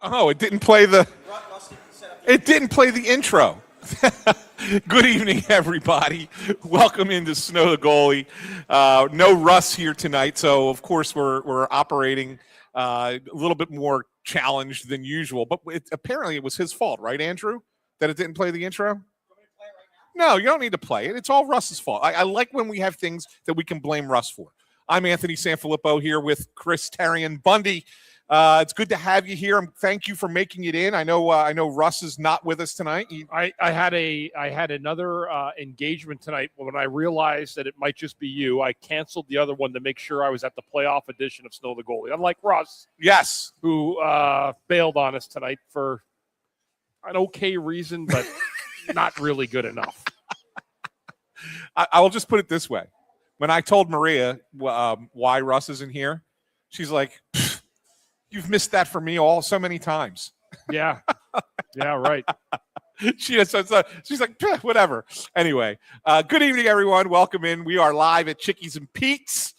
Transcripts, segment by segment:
Oh, it didn't play the intro. Good evening, everybody. Welcome into Snow The Goalie. No Russ here tonight, so of course we're operating a little bit more challenged than usual. But apparently it was his fault, right, Andrew, that it didn't play the intro? No, you don't need to play it. It's all Russ's fault. I like when we have things that we can blame Russ for. I'm Anthony SanFilippo here with Chris Therien. Bundy, it's good to have you here. Thank you for making it in. I know Russ is not with us tonight. I had another engagement tonight. When I realized that it might just be you, I canceled the other one to make sure I was at the playoff edition of Snow the Goalie. Unlike Russ, yes, who bailed on us tonight for an okay reason, but not really good enough. I will just put it this way. When I told Maria why Russ isn't here, she's like, "You've missed that for me so many times." Yeah, right. She's like, whatever. Anyway, good evening, everyone. Welcome in. We are live at Chickies and Pete's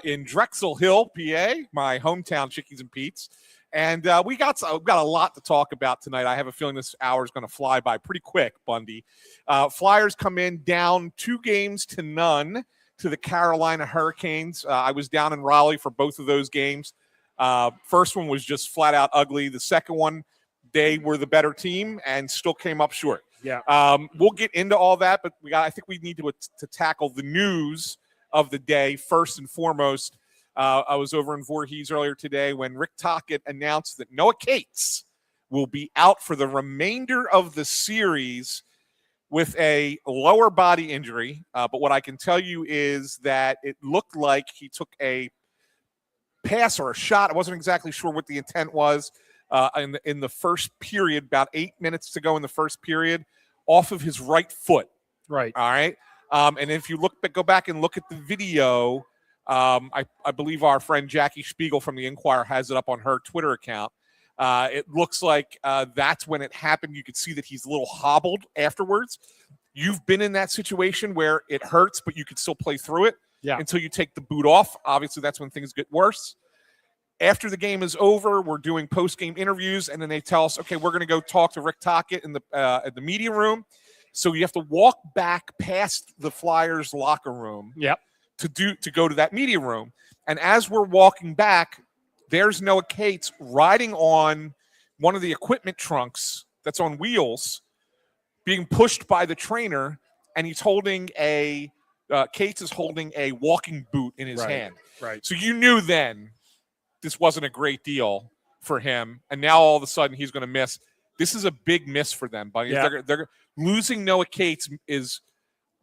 in Drexel Hill, PA, my hometown Chickies and Pete's. And we've got a lot to talk about tonight. I have a feeling this hour is going to fly by pretty quick, Bundy. Flyers come in down 2-0 to the Carolina Hurricanes. I was down in Raleigh for both of those games. First one was just flat out ugly. The second one, they were the better team and still came up short. Yeah. We'll get into all that, but I think we need to tackle the news of the day first and foremost. I was over in Voorhees earlier today when Rick Tocchet announced that Noah Cates will be out for the remainder of the series with a lower body injury. But what I can tell you is that it looked like he took a pass or a shot. I wasn't exactly sure what the intent was in the first period, about 8 minutes to go in the first period, off of his right foot. Right. All right. And if you go back and look at the video, I believe our friend Jackie Spiegel from the Inquirer has it up on her Twitter account. It looks like that's when it happened. You could see that he's a little hobbled afterwards. You've been in that situation where it hurts, but you could still play through it until you take the boot off. Obviously, that's when things get worse. After the game is over, we're doing post-game interviews, and then they tell us, okay, we're going to go talk to Rick Tocchet in at the media room. So you have to walk back past the Flyers locker room to go to that media room. And as we're walking back, there's Noah Cates riding on one of the equipment trunks that's on wheels, being pushed by the trainer, and he's holding Cates is holding a walking boot in his hand. Right. So you knew then this wasn't a great deal for him, and now all of a sudden he's going to miss. This is a big miss for them, buddy. Yeah. They're losing Noah Cates is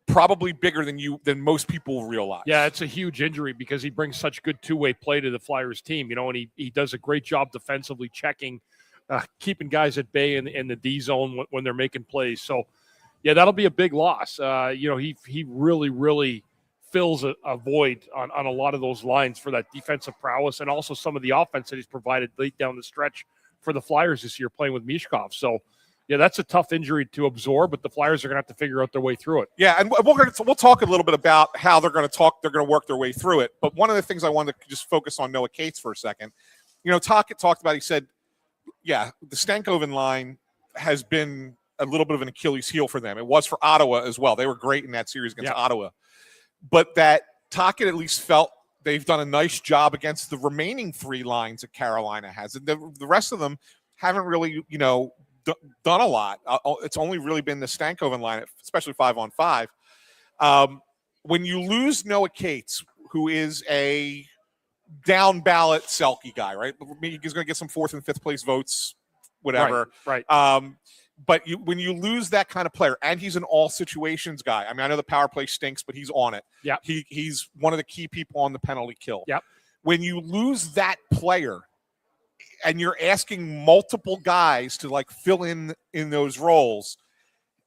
probably bigger than most people realize. Yeah, it's a huge injury because he brings such good two-way play to the Flyers team, and he does a great job defensively checking, keeping guys at bay in the D zone when they're making plays. So, yeah, that'll be a big loss. He really, really fills a void on a lot of those lines for that defensive prowess and also some of the offense that he's provided late down the stretch for the Flyers this year playing with Mishkov. So, yeah, that's a tough injury to absorb, but the Flyers are going to have to figure out their way through it. Yeah, and we'll talk a little bit about how they're going to work their way through it. But one of the things I wanted to just focus on Noah Cates for a second. Tocchet talked about, he said, the Stankoven line has been a little bit of an Achilles heel for them. It was for Ottawa as well. They were great in that series against Ottawa. But that Tocchet at least felt they've done a nice job against the remaining three lines that Carolina has. And the rest of them haven't really, done a lot. It's only really been the Stankoven line, especially 5-on-5. When you lose Noah Cates, who is a down ballot Selke guy, right? He's going to get some 4th and 5th place votes, whatever. Right. But when you lose that kind of player, and he's an all situations guy. I mean, I know the power play stinks, but he's on it. Yeah. He's one of the key people on the penalty kill. Yep. When you lose that player, and you're asking multiple guys to fill in those roles,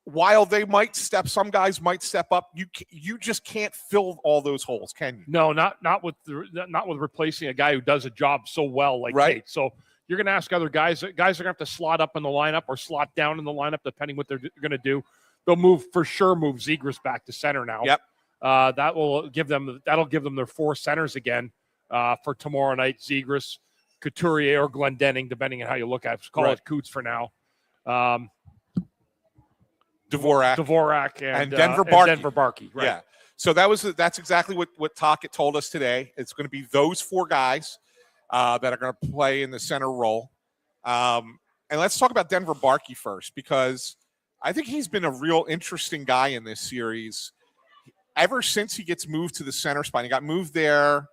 while some guys might step up, you just can't fill all those holes, can you? No, not with replacing a guy who does a job so well like Kate. So you're going to ask other guys. Guys are going to have to slot up in the lineup or slot down in the lineup, depending what they're going to do. They'll move Zegras back to center now. Yep. That'll give them their 4 centers again for tomorrow night. Zegras, Couturier or Glendening, depending on how you look at it. Call it Coots for now. Dvorak and Denver Barkey. Denver Barkey, right. Yeah. So that's exactly what Tocchet told us today. It's going to be those 4 guys that are going to play in the center role. And let's talk about Denver Barkey first, because I think he's been a real interesting guy in this series. Ever since he gets moved to the center spot, he got moved there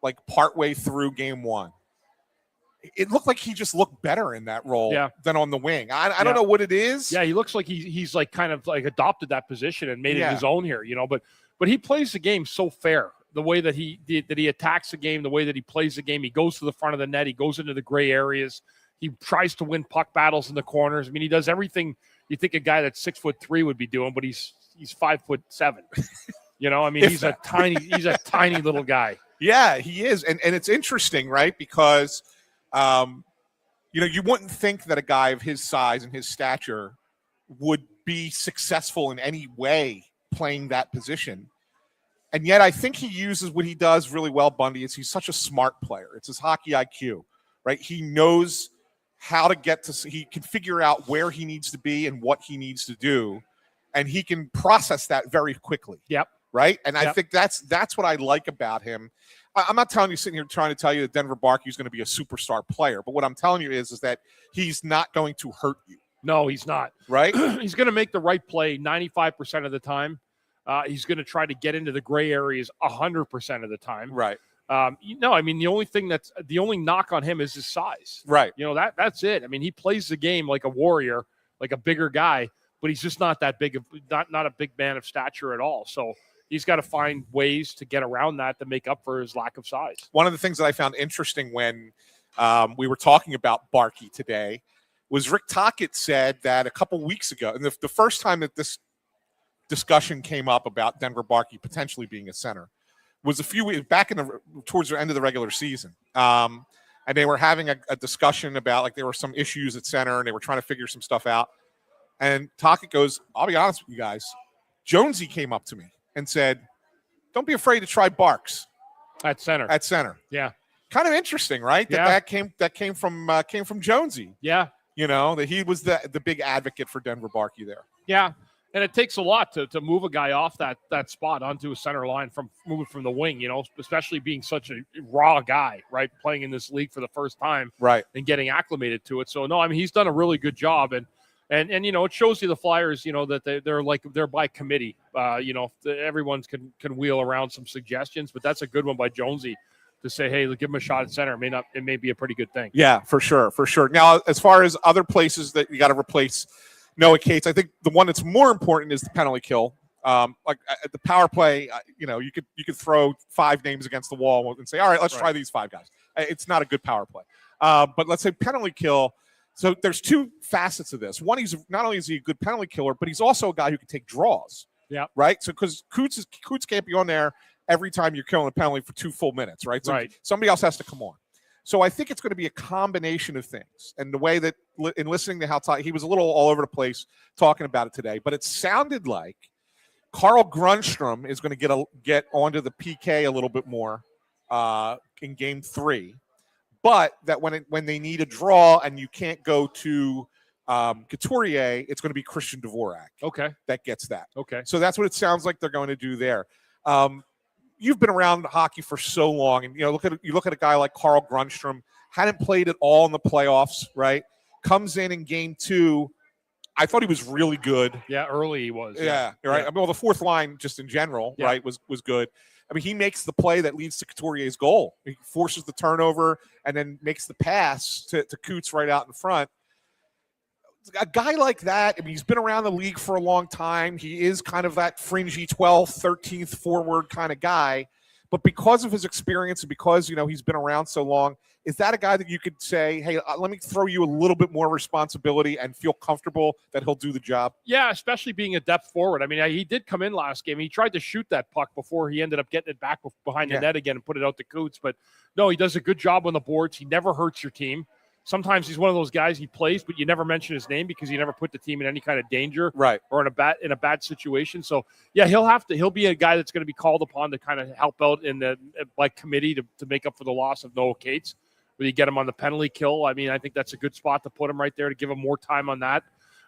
like partway through game 1. It looked like he just looked better in that role than on the wing. I don't know what it is. Yeah, he looks like he's like kind of like adopted that position and made it his own here, But he plays the game so fair. The way that he attacks the game, the way that he plays the game, he goes to the front of the net, he goes into the gray areas, he tries to win puck battles in the corners. I mean, he does everything you think a guy that's 6'3" would be doing, but he's 5'7". I mean, he's a tiny little guy. Yeah, he is, and it's interesting, right? Because you wouldn't think that a guy of his size and his stature would be successful in any way playing that position. And yet I think he uses what he does really well, Bundy, is he's such a smart player. It's his hockey IQ, right? He knows how to he can figure out where he needs to be and what he needs to do. And he can process that very quickly. Yep. Right? And I think that's what I like about him. I'm not telling you, sitting here trying to tell you that Denver Barkey is going to be a superstar player, but what I'm telling you is that he's not going to hurt you. No, he's not. Right? He's going to make the right play 95% of the time. He's going to try to get into the gray areas 100% of the time. Right. I mean, the only knock on him is his size. Right. That's it. I mean, he plays the game like a warrior, like a bigger guy, but he's just not that big not a big man of stature at all. So he's got to find ways to get around that to make up for his lack of size. One of the things that I found interesting when we were talking about Barkey today was Rick Tocchet said that a couple weeks ago, and the first time that this discussion came up about Denver Barkey potentially being a center was a few weeks back towards the end of the regular season. And they were having a discussion about, like, there were some issues at center and they were trying to figure some stuff out. And Tocchet goes, I'll be honest with you guys, Jonesy came up to me and said, don't be afraid to try Barks at center. Yeah. Kind of interesting, right? That came from Jonesy. Yeah. That he was the big advocate for Denver Barkey there. Yeah. And it takes a lot to move a guy off that spot onto a center line from moving from the wing, especially being such a raw guy, right? Playing in this league for the first time. Right. And getting acclimated to it. So no, I mean, he's done a really good job. And it shows you the Flyers, that they're by committee. Everyone's can wheel around some suggestions, but that's a good one by Jonesy to say, hey, give him a shot at center. It may be a pretty good thing. Yeah, for sure. Now, as far as other places that you got to replace Noah Cates, I think the one that's more important is the penalty kill. Like at the power play, you could throw 5 names against the wall and say, all right, let's try these 5 guys. It's not a good power play. But let's say penalty kill. So there's 2 facets of this. One, he's not only is he a good penalty killer, but he's also a guy who can take draws. Yeah. Right. So because Coots can't be on there every time you're killing a penalty for 2 full minutes. Right. So somebody else has to come on. So I think it's going to be a combination of things. And the way that in listening to how he was a little all over the place talking about it today, but it sounded like Carl Grundstrom is going to get onto the PK a little bit more in game 3. But that when they need a draw and you can't go to Couturier, it's going to be Christian Dvorak. Okay. That gets that. Okay. So that's what it sounds like they're going to do there. You've been around hockey for so long, and you look at a guy like Carl Grundstrom, hadn't played at all in the playoffs, right? Comes in game 2. I thought he was really good. Yeah, early he was. Yeah, right. Yeah. I mean, the fourth line just in general, right, was good. I mean, he makes the play that leads to Couturier's goal. He forces the turnover and then makes the pass to Coots right out in front. A guy like that, I mean, he's been around the league for a long time. He is kind of that fringy 12th, 13th forward kind of guy. But because of his experience and because, he's been around so long, is that a guy that you could say, hey, let me throw you a little bit more responsibility and feel comfortable that he'll do the job? Yeah, especially being a depth forward. I mean, he did come in last game. He tried to shoot that puck before he ended up getting it back behind the net again and put it out to Coots. But no, he does a good job on the boards. He never hurts your team. Sometimes he's one of those guys, he plays, but you never mention his name because he never put the team in any kind of danger, right, or in a bad situation. So yeah, he'll be a guy that's going to be called upon to kind of help out in the committee to make up for the loss of Noah Cates. whether you get him on the penalty kill. I mean, I think that's a good spot to put him right there to give him more time on that.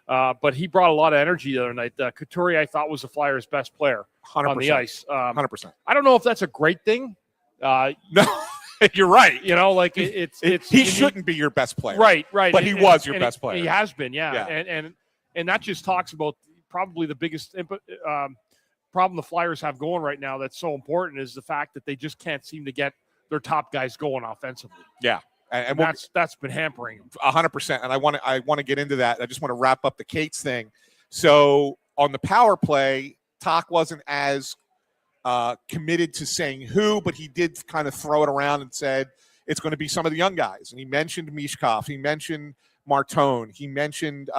But he brought a lot of energy the other night. Couturier, I thought, was the Flyers' best player 100%. on the ice. 100%. I don't know if that's a great thing. No, you're right. You know, like he shouldn't be your best player. Right. But he was your best player. He has been, yeah. And that just talks about probably the biggest problem the Flyers have going right now that's so important is the fact that they just can't seem to get their top guys going offensively. Yeah. And that's been hampering them. 100%. And I want to get into that. I just want to wrap up the Cates thing. So on the power play, Talk wasn't as committed to saying who, but he did kind of throw it around and said it's going to be some of the young guys. And he mentioned Mishkov. He mentioned Martone. He mentioned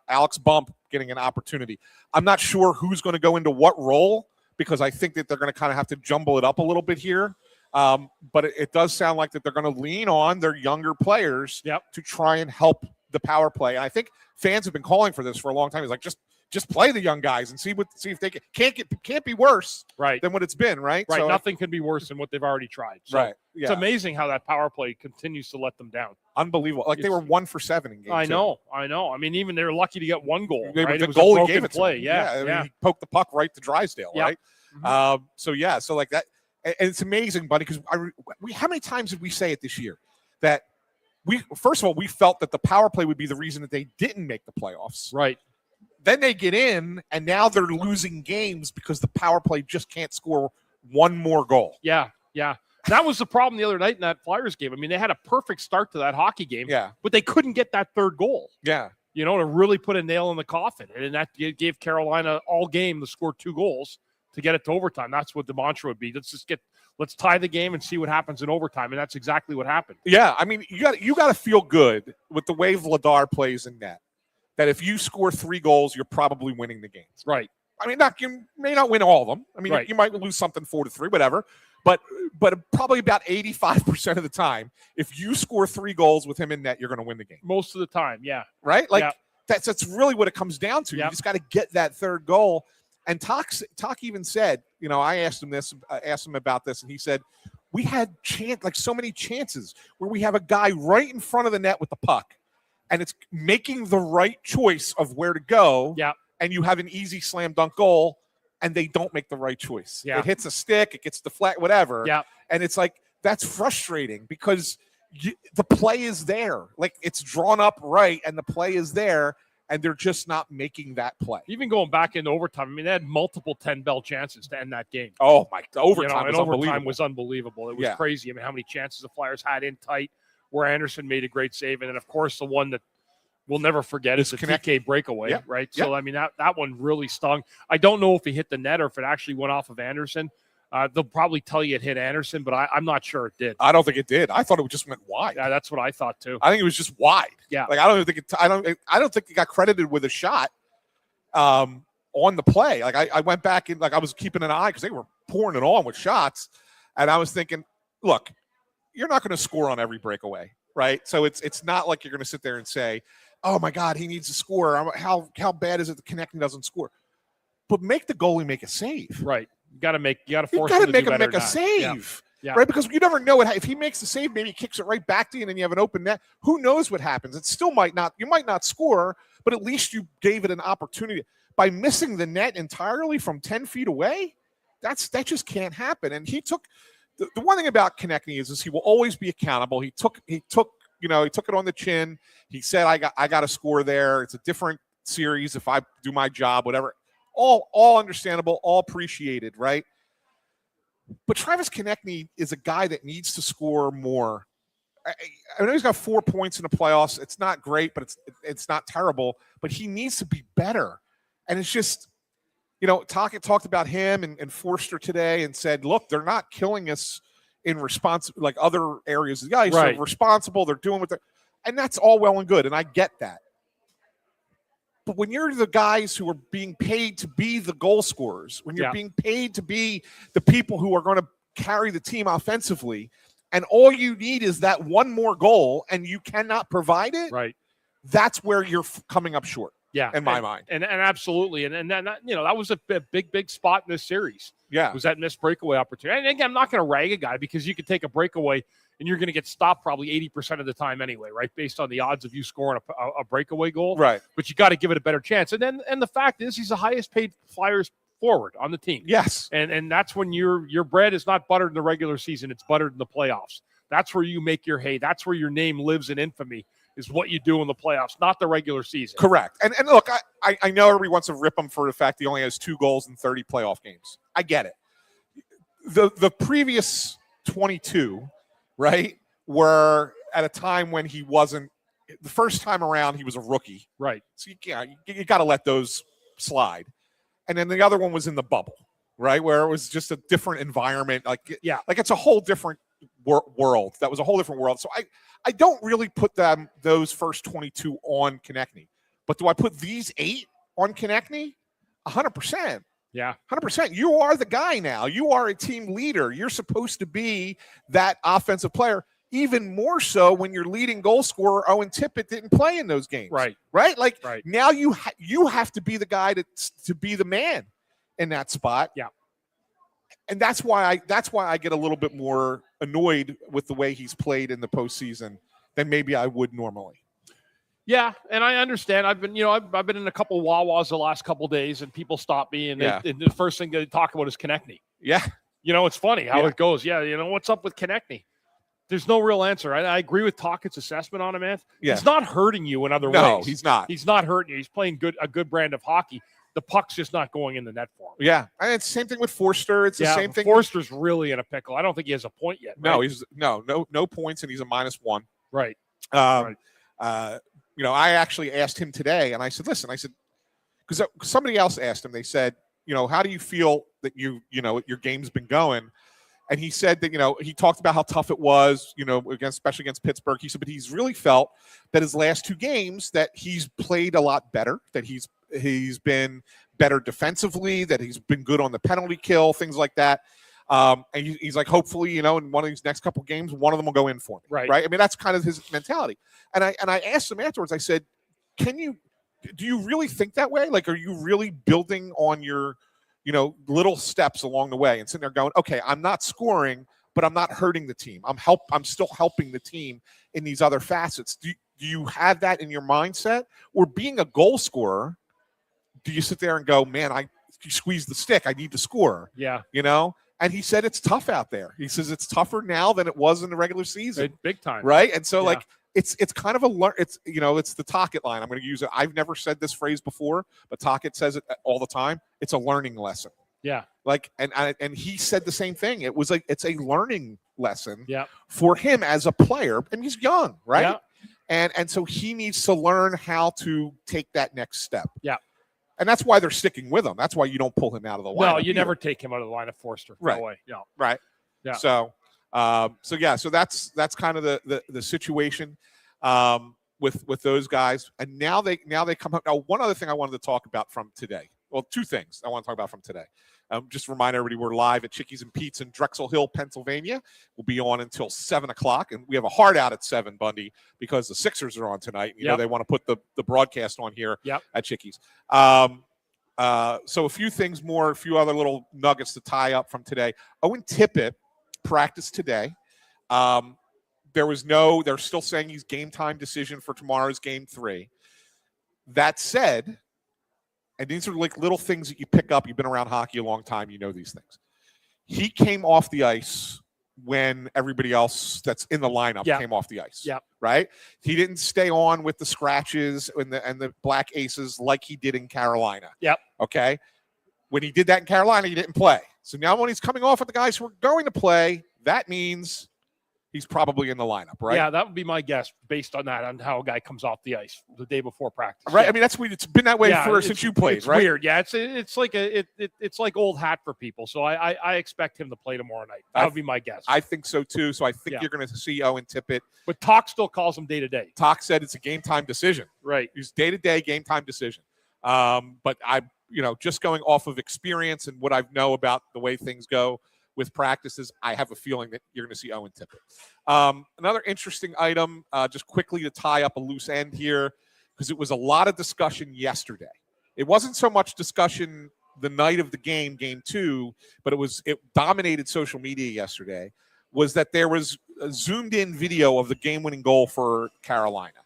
Alex Bump getting an opportunity. I'm not sure who's going to go into what role because I think that they're going to kind of have to jumble it up a little bit here. But it does sound like that they're going to lean on their younger players to try and help the power play. And I think fans have been calling for this for a long time. It's like just play the young guys and see if they can't be worse than what it's been, right? Right. So nothing can be worse than what they've already tried. So right. Yeah. It's amazing how that power play continues to let them down. Unbelievable. Like they were 1 for 7 in game I 2. know. I mean, even they were lucky to get one goal. Right? The goalie gave it to play. him. Yeah. I mean, he poked the puck right to Drysdale, right? Mm-hmm. So like that. And it's amazing, buddy, because how many times did we say it this year that first of all, we felt that the power play would be the reason that they didn't make the playoffs. Right. Then they get in, and now they're losing games because the power play just can't score one more goal. Yeah. That was the problem the other night in that Flyers game. I mean, they had a perfect start to that hockey game, but they couldn't get that third goal. Yeah. You know, to really put a nail in the coffin. And that gave Carolina all game to score 2 goals to get it to overtime. That's what the mantra would be. Let's tie the game and see what happens in overtime. And that's exactly what happened. Yeah. I mean, you got to feel good with the way Vladar plays in net, that if you score 3 goals, you're probably winning the games. Right. I mean, you may not win all of them. I mean, you might lose something 4-3, whatever. But probably about 85% of the time, if you score 3 goals with him in net, you're going to win the game. Most of the time, yeah. Right? Like that's really what it comes down to. You just got to get that third goal. And Talk even said, you know, I asked him about this, and he said, we had so many chances where we have a guy right in front of the net with the puck, and it's making the right choice of where to go. Yeah. And you have an easy slam dunk goal, and they don't make the right choice. Yeah. It hits a stick, it gets deflected, whatever. Yeah. And it's like, that's frustrating because the play is there. Like, it's drawn up right, and the play is there, and they're just not making that play. Even going back into overtime, I mean, they had multiple 10-bell chances to end that game. Oh, my. Overtime was unbelievable. It was crazy. I mean, how many chances the Flyers had in tight where Anderson made a great save. And then, of course, the one that we'll never forget is the TK breakaway, right? So, I mean, that one really stung. I don't know if he hit the net or if it actually went off of Anderson. They'll probably tell you it hit Anderson, but I'm not sure it did. I don't think it did. I thought it just went wide. Yeah, that's what I thought too. I think it was just wide. Yeah, like I don't think it got credited with a shot on the play. Like I went back and I was keeping an eye because they were pouring it on with shots, and I was thinking, look, you're not going to score on every breakaway, right? So it's not like you're going to sit there and say, oh my God, he needs to score. How bad is it the connecting doesn't score? But make the goalie make a save, right? You got to force him to make a save, right? Because you never know if he makes the save, maybe he kicks it right back to you, and then you have an open net. Who knows what happens? It still might not. You might not score, but at least you gave it an opportunity. By missing the net entirely from 10 feet away, that just can't happen. And he took the one thing about Konechny is he will always be accountable. He took it on the chin. He said, I got to score there. It's a different series if I do my job, whatever. All understandable, all appreciated, right? But Travis Konechny is a guy that needs to score more. I know he's got 4 points in the playoffs. It's not great, but it's not terrible. But he needs to be better. And it's just, talked about him and Forster today and said, look, they're not killing us in response like other areas. The guys are responsible. They're doing what they're – and that's all well and good, and I get that. But when you're the guys who are being paid to be the goal scorers, when you're being paid to be the people who are going to carry the team offensively, and all you need is that one more goal and you cannot provide it, right? That's where you're coming up short. Yeah, in my mind. And absolutely. And then, that was a big spot in this series. Yeah. Was that missed breakaway opportunity. And again, I'm not going to rag a guy because you could take a breakaway and you're going to get stopped probably 80% of the time anyway, right? Based on the odds of you scoring a breakaway goal. Right. But you got to give it a better chance. And the fact is he's the highest paid Flyers forward on the team. Yes. And that's when your bread is not buttered in the regular season. It's buttered in the playoffs. That's where you make your hay. That's where your name lives in infamy, is what you do in the playoffs, not the regular season. Correct. And look, I know everybody wants to rip him for the fact he only has 2 goals in 30 playoff games. I get it. The previous 22, right, were at a time when he wasn't – the first time around he was a rookie. Right. So, you got to let those slide. And then the other one was in the bubble, right, where it was just a different environment. Like it's a whole different world. That was a whole different world. So I don't really put those first 22 on Konechny. But do I put these 8 on Konechny? 100%. Yeah. 100%. You are the guy now. You are a team leader. You're supposed to be that offensive player, even more so when your leading goal scorer, Owen Tippett, didn't play in those games. Right. Right? Like, right. Now you have to be the guy to be the man in that spot. Yeah. And that's why I get a little bit more annoyed with the way he's played in the postseason than maybe I would normally. Yeah, and I understand. I've been in a couple Wawas the last couple days, and people stop me, and the first thing they talk about is Konechny. Yeah, it's funny how it goes. Yeah, what's up with Konechny? There's no real answer. I agree with Tockett's assessment on him, man. Yeah. He's not hurting you in other ways. No, he's not. He's not hurting you. He's playing a good brand of hockey. The puck's just not going in the net for him. Yeah, and it's the same thing with Forster. It's the same thing. Forster's really in a pickle. I don't think he has a point yet. No, right? he's no points, and he's a -1. Right. I actually asked him today, and I said, listen, because somebody else asked him. They said, how do you feel that your game's been going? And he said that, he talked about how tough it was, especially against Pittsburgh. He said, but he's really felt that his last 2 games that he's played a lot better, that he's been better defensively, that he's been good on the penalty kill, things like that. And he's like, hopefully, in one of these next couple games, one of them will go in for me. Right. I mean, that's kind of his mentality. And I asked him afterwards, I said, do you really think that way? Like, are you really building on your, little steps along the way and sitting there going, okay, I'm not scoring, but I'm not hurting the team. I'm still helping the team in these other facets. Do you have that in your mindset? Or being a goal scorer, do you sit there and go, man, you squeeze the stick, I need to score? Yeah. And he said it's tough out there. He says it's tougher now than it was in the regular season. Big time. Right? And so, it's kind of it's the Tocchet line. I'm going to use it. I've never said this phrase before, but Tocchet says it all the time. It's a learning lesson. Yeah. And he said the same thing. It was it's a learning lesson for him as a player. And he's young, right? Yeah. And so he needs to learn how to take that next step. Yeah. And that's why they're sticking with him. That's why you don't pull him out of the lineup. No, you never take him out of the line of Forster. Right. No way. No. Right. Yeah. So that's kind of the situation with those guys. And now they come up. Now, one other thing I wanted to talk about from today. Well, 2 things I want to talk about from today. Just remind everybody we're live at Chickie's and Pete's in Drexel Hill, Pennsylvania. We'll be on until 7 o'clock, and we have a hard out at 7, Bundy, because the Sixers are on tonight. You know they want to put the broadcast on here at Chickie's. So a few things more, a few other little nuggets to tie up from today. Owen Tippett practiced today. They're still saying he's game time decision for tomorrow's game 3. That said, and these are like little things that you pick up. You've been around hockey a long time. You know these things. He came off the ice when everybody else that's in the lineup came off the ice. Yeah. Right? He didn't stay on with the scratches and the black aces like he did in Carolina. Yep. Okay? When he did that in Carolina, he didn't play. So now when he's coming off with the guys who are going to play, that means he's probably in the lineup, right? Yeah, that would be my guess based on that, on how a guy comes off the ice the day before practice. Right. Yeah. I mean, that's weird. It's been that way since you played, it's right? Weird. Yeah, it's like old hat for people. So I expect him to play tomorrow night. That would be my guess. I think so too. So I think you're going to see Owen Tippett. But Talk still calls him day to day. Talk said it's a game time decision. Right. It's day to day game time decision. But just going off of experience and what I know about the way things go with practices, I have a feeling that you're going to see Owen Tippett. Another interesting item, just quickly to tie up a loose end here. because it was a lot of discussion yesterday. It wasn't so much discussion the night of the game, game 2, but it dominated social media yesterday, was that there was a zoomed in video of the game-winning goal for Carolina.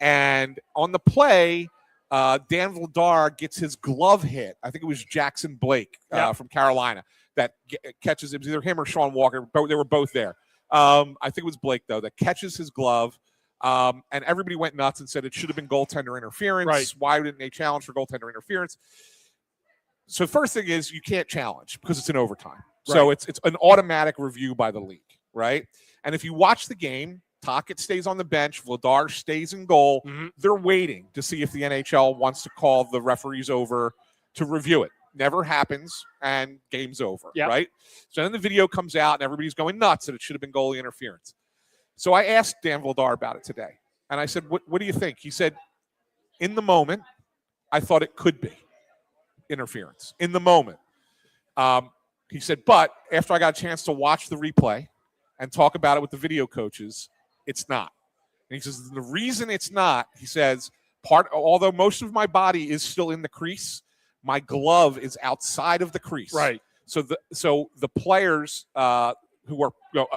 And on the play, Dan Vladar gets his glove hit. I think it was Jackson Blake from Carolina that catches him. It was either him or Sean Walker. They were both there. I think it was Blake, though, that catches his glove. And everybody went nuts and said it should have been goaltender interference. Right. Why didn't they challenge for goaltender interference? So first thing is you can't challenge because it's in overtime. Right. So it's an automatic review by the league, right? And if you watch the game, Tocchet stays on the bench, Vladar stays in goal. Mm-hmm. They're waiting to see if the NHL wants to call the referees over to review it. Never happens, and game's over, right? So then the video comes out, and everybody's going nuts that it should have been goalie interference. So I asked Dan Vladar about it today, and I said, what do you think? He said, in the moment, I thought it could be interference. In the moment. He said, but after I got a chance to watch the replay and talk about it with the video coaches, it's not. And he says, the reason it's not, he says, although most of my body is still in the crease, my glove is outside of the crease. Right. So the players who are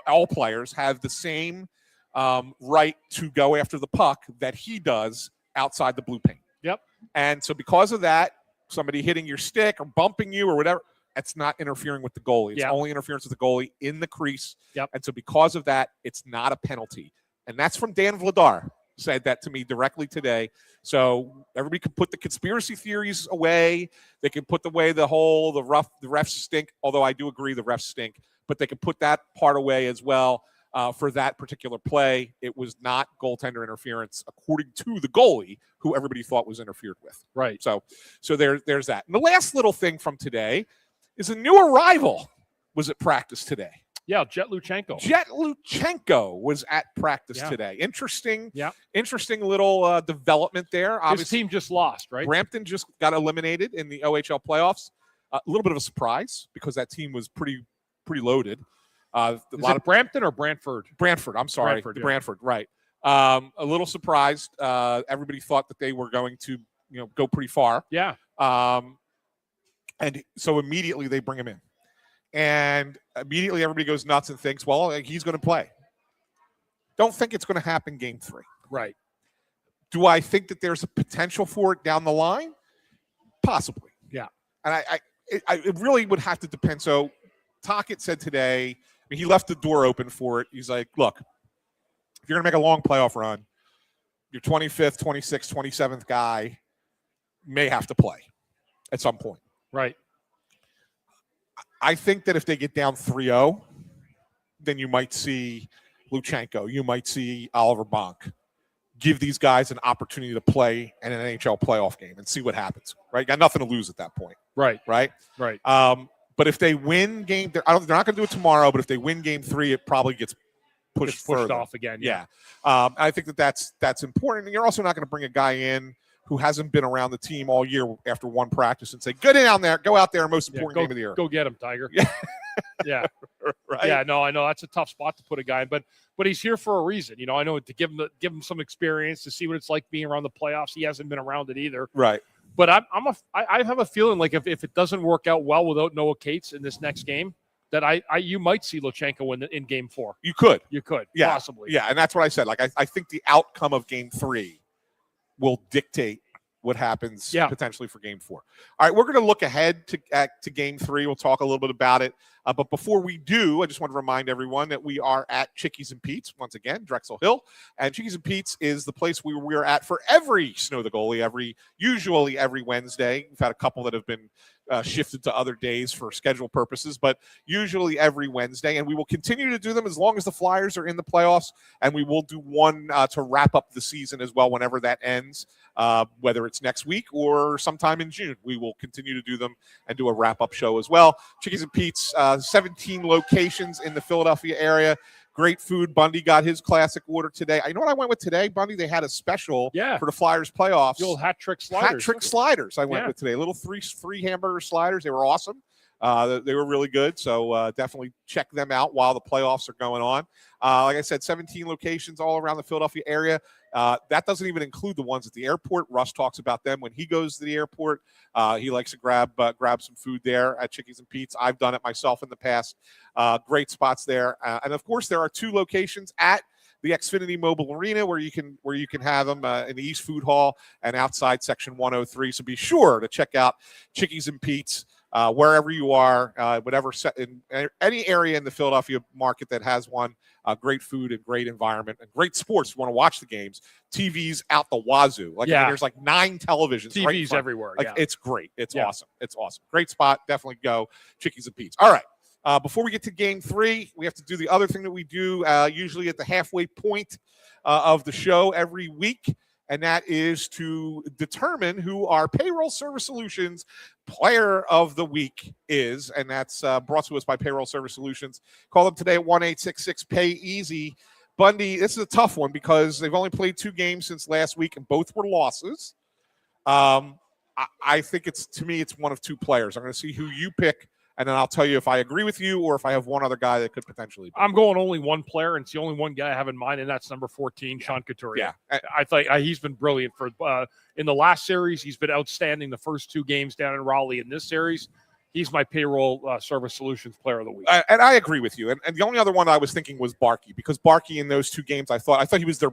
all players have the same right to go after the puck that he does outside the blue paint. Yep. And so because of that, somebody hitting your stick or bumping you or whatever, it's not interfering with the goalie. It's only interference with the goalie in the crease. Yep. And so because of that, it's not a penalty. And that's from Dan Vladar. Said that to me directly today. So everybody can put the conspiracy theories away. They can put away the refs stink, although I do agree the refs stink, but they can put that part away as well. For that particular play, it was not goaltender interference, according to the goalie, who everybody thought was interfered with. Right. So there's that. And the last little thing from today is a new arrival was at practice today. Yeah, Jet Luchenko. Jet Luchenko was at practice today. Interesting little development there. Obviously, his team just lost, right? Brampton just got eliminated in the OHL playoffs. A little bit of a surprise because that team was pretty loaded. Is it Brampton or Brantford? Brantford, I'm sorry. Brantford, right. A little surprised. Everybody thought that they were going to go pretty far. Yeah. And so immediately they bring him in. And immediately everybody goes nuts and thinks, well, he's going to play. Don't think it's going to happen game 3. Right. Do I think that there's a potential for it down the line? Possibly. Yeah. And it really would have to depend. So Tocchet said today, he left the door open for it. He's like, look, if you're going to make a long playoff run, your 25th, 26th, 27th guy may have to play at some point. Right. I think that if they get down 3-0, then you might see Luchenko, you might see Oliver Bonk give these guys an opportunity to play in an NHL playoff game and see what happens. Right? Got nothing to lose at that point. Right. Right. Right. But if they win game, they're not going to do it tomorrow. But if they win game 3, it probably gets pushed off again. Yeah. I think that's important. And you're also not going to bring a guy in who hasn't been around the team all year after one practice and say, go out there, most important game of the year. Go get him, Tiger. Yeah. Yeah. Right. Yeah, no, I know that's a tough spot to put a guy in, but he's here for a reason. I know to give him some experience to see what it's like being around the playoffs. He hasn't been around it either. Right. But I have a feeling like if it doesn't work out well without Noah Cates in this next game, that you might see Luchenko in game 4. You could. Yeah. Possibly. Yeah, and that's what I said. Like I think the outcome of game 3 will dictate what happens potentially for game 4. All right, we're going to look ahead to game 3. We'll talk a little bit about it. But before we do, I just want to remind everyone that we are at Chickies and Pete's, once again, Drexel Hill. And Chickies and Pete's is the place where we're at for every Snow the Goalie, usually every Wednesday. We've had a couple that have been shifted to other days for schedule purposes, but usually every Wednesday. And we will continue to do them as long as the Flyers are in the playoffs. And we will do one to wrap up the season as well whenever that ends, whether it's next week or sometime in June. We will continue to do them and do a wrap-up show as well. Chickies and Pete's, 17 locations in the Philadelphia area. Great food. Bundy got his classic order today. You know what I went with today, Bundy? They had a special for the Flyers playoffs. The old hat trick sliders. I went with today. Little three hamburger sliders. They were awesome. They were really good, so definitely check them out while the playoffs are going on. Like I said, 17 locations all around the Philadelphia area. That doesn't even include the ones at the airport. Russ talks about them when he goes to the airport. He likes to grab some food there at Chickie's and Pete's. I've done it myself in the past. Great spots there, and of course there are 2 locations at the Xfinity Mobile Arena where you can have them in the East Food Hall and outside Section 103. So be sure to check out Chickie's and Pete's. Wherever you are, whatever in any area in the Philadelphia market that has one, great food and great environment and great sports. You want to watch the games, TVs out the wazoo. I mean, there's like 9 televisions. TVs everywhere. It's great. It's awesome. It's awesome. Great spot. Definitely go Chickies and Pete's. All right. Before we get to game 3, we have to do the other thing that we do usually at the halfway point of the show every week. And that is to determine who our Payroll Service Solutions Player of the Week is. And that's brought to us by Payroll Service Solutions. Call them today at 1-866-PAY-EASY. Bundy, this is a tough one because they've only played 2 games since last week, and both were losses. I think to me, it's one of 2 players. I'm going to see who you pick, and then I'll tell you if I agree with you or if I have one other guy that could potentially be. I'm going only one player, and it's the only one guy I have in mind, and that's number 14, Sean Couturier. Yeah. I thought he's been brilliant for in the last series. He's been outstanding the first 2 games down in Raleigh. In this series, he's my Payroll Service Solutions Player of the Week. And I agree with you. And the only other one I was thinking was Barkey, because Barkey in those 2 games, I thought he was their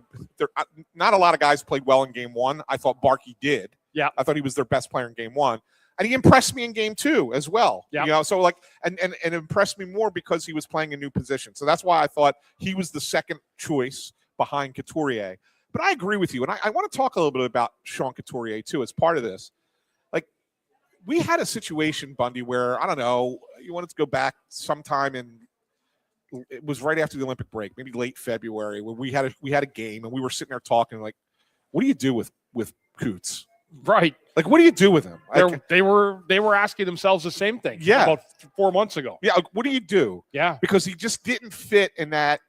not a lot of guys played well in game 1. I thought Barkey did. Yeah. I thought he was their best player in game 1. And he impressed me in game 2 as well. Yeah. So like, and impressed me more because he was playing a new position. So that's why I thought he was the second choice behind Couturier. But I agree with you. And I want to talk a little bit about Sean Couturier too, as part of this. Like, we had a situation, Bundy, where, I don't know, you wanted to go back sometime it was right after the Olympic break, maybe late February, where we had a game and we were sitting there talking like, what do you do with Coots? Right. Like, what do you do with him? They were asking themselves the same thing about 4 months ago. Yeah. What do you do? Yeah. Because he just didn't fit in that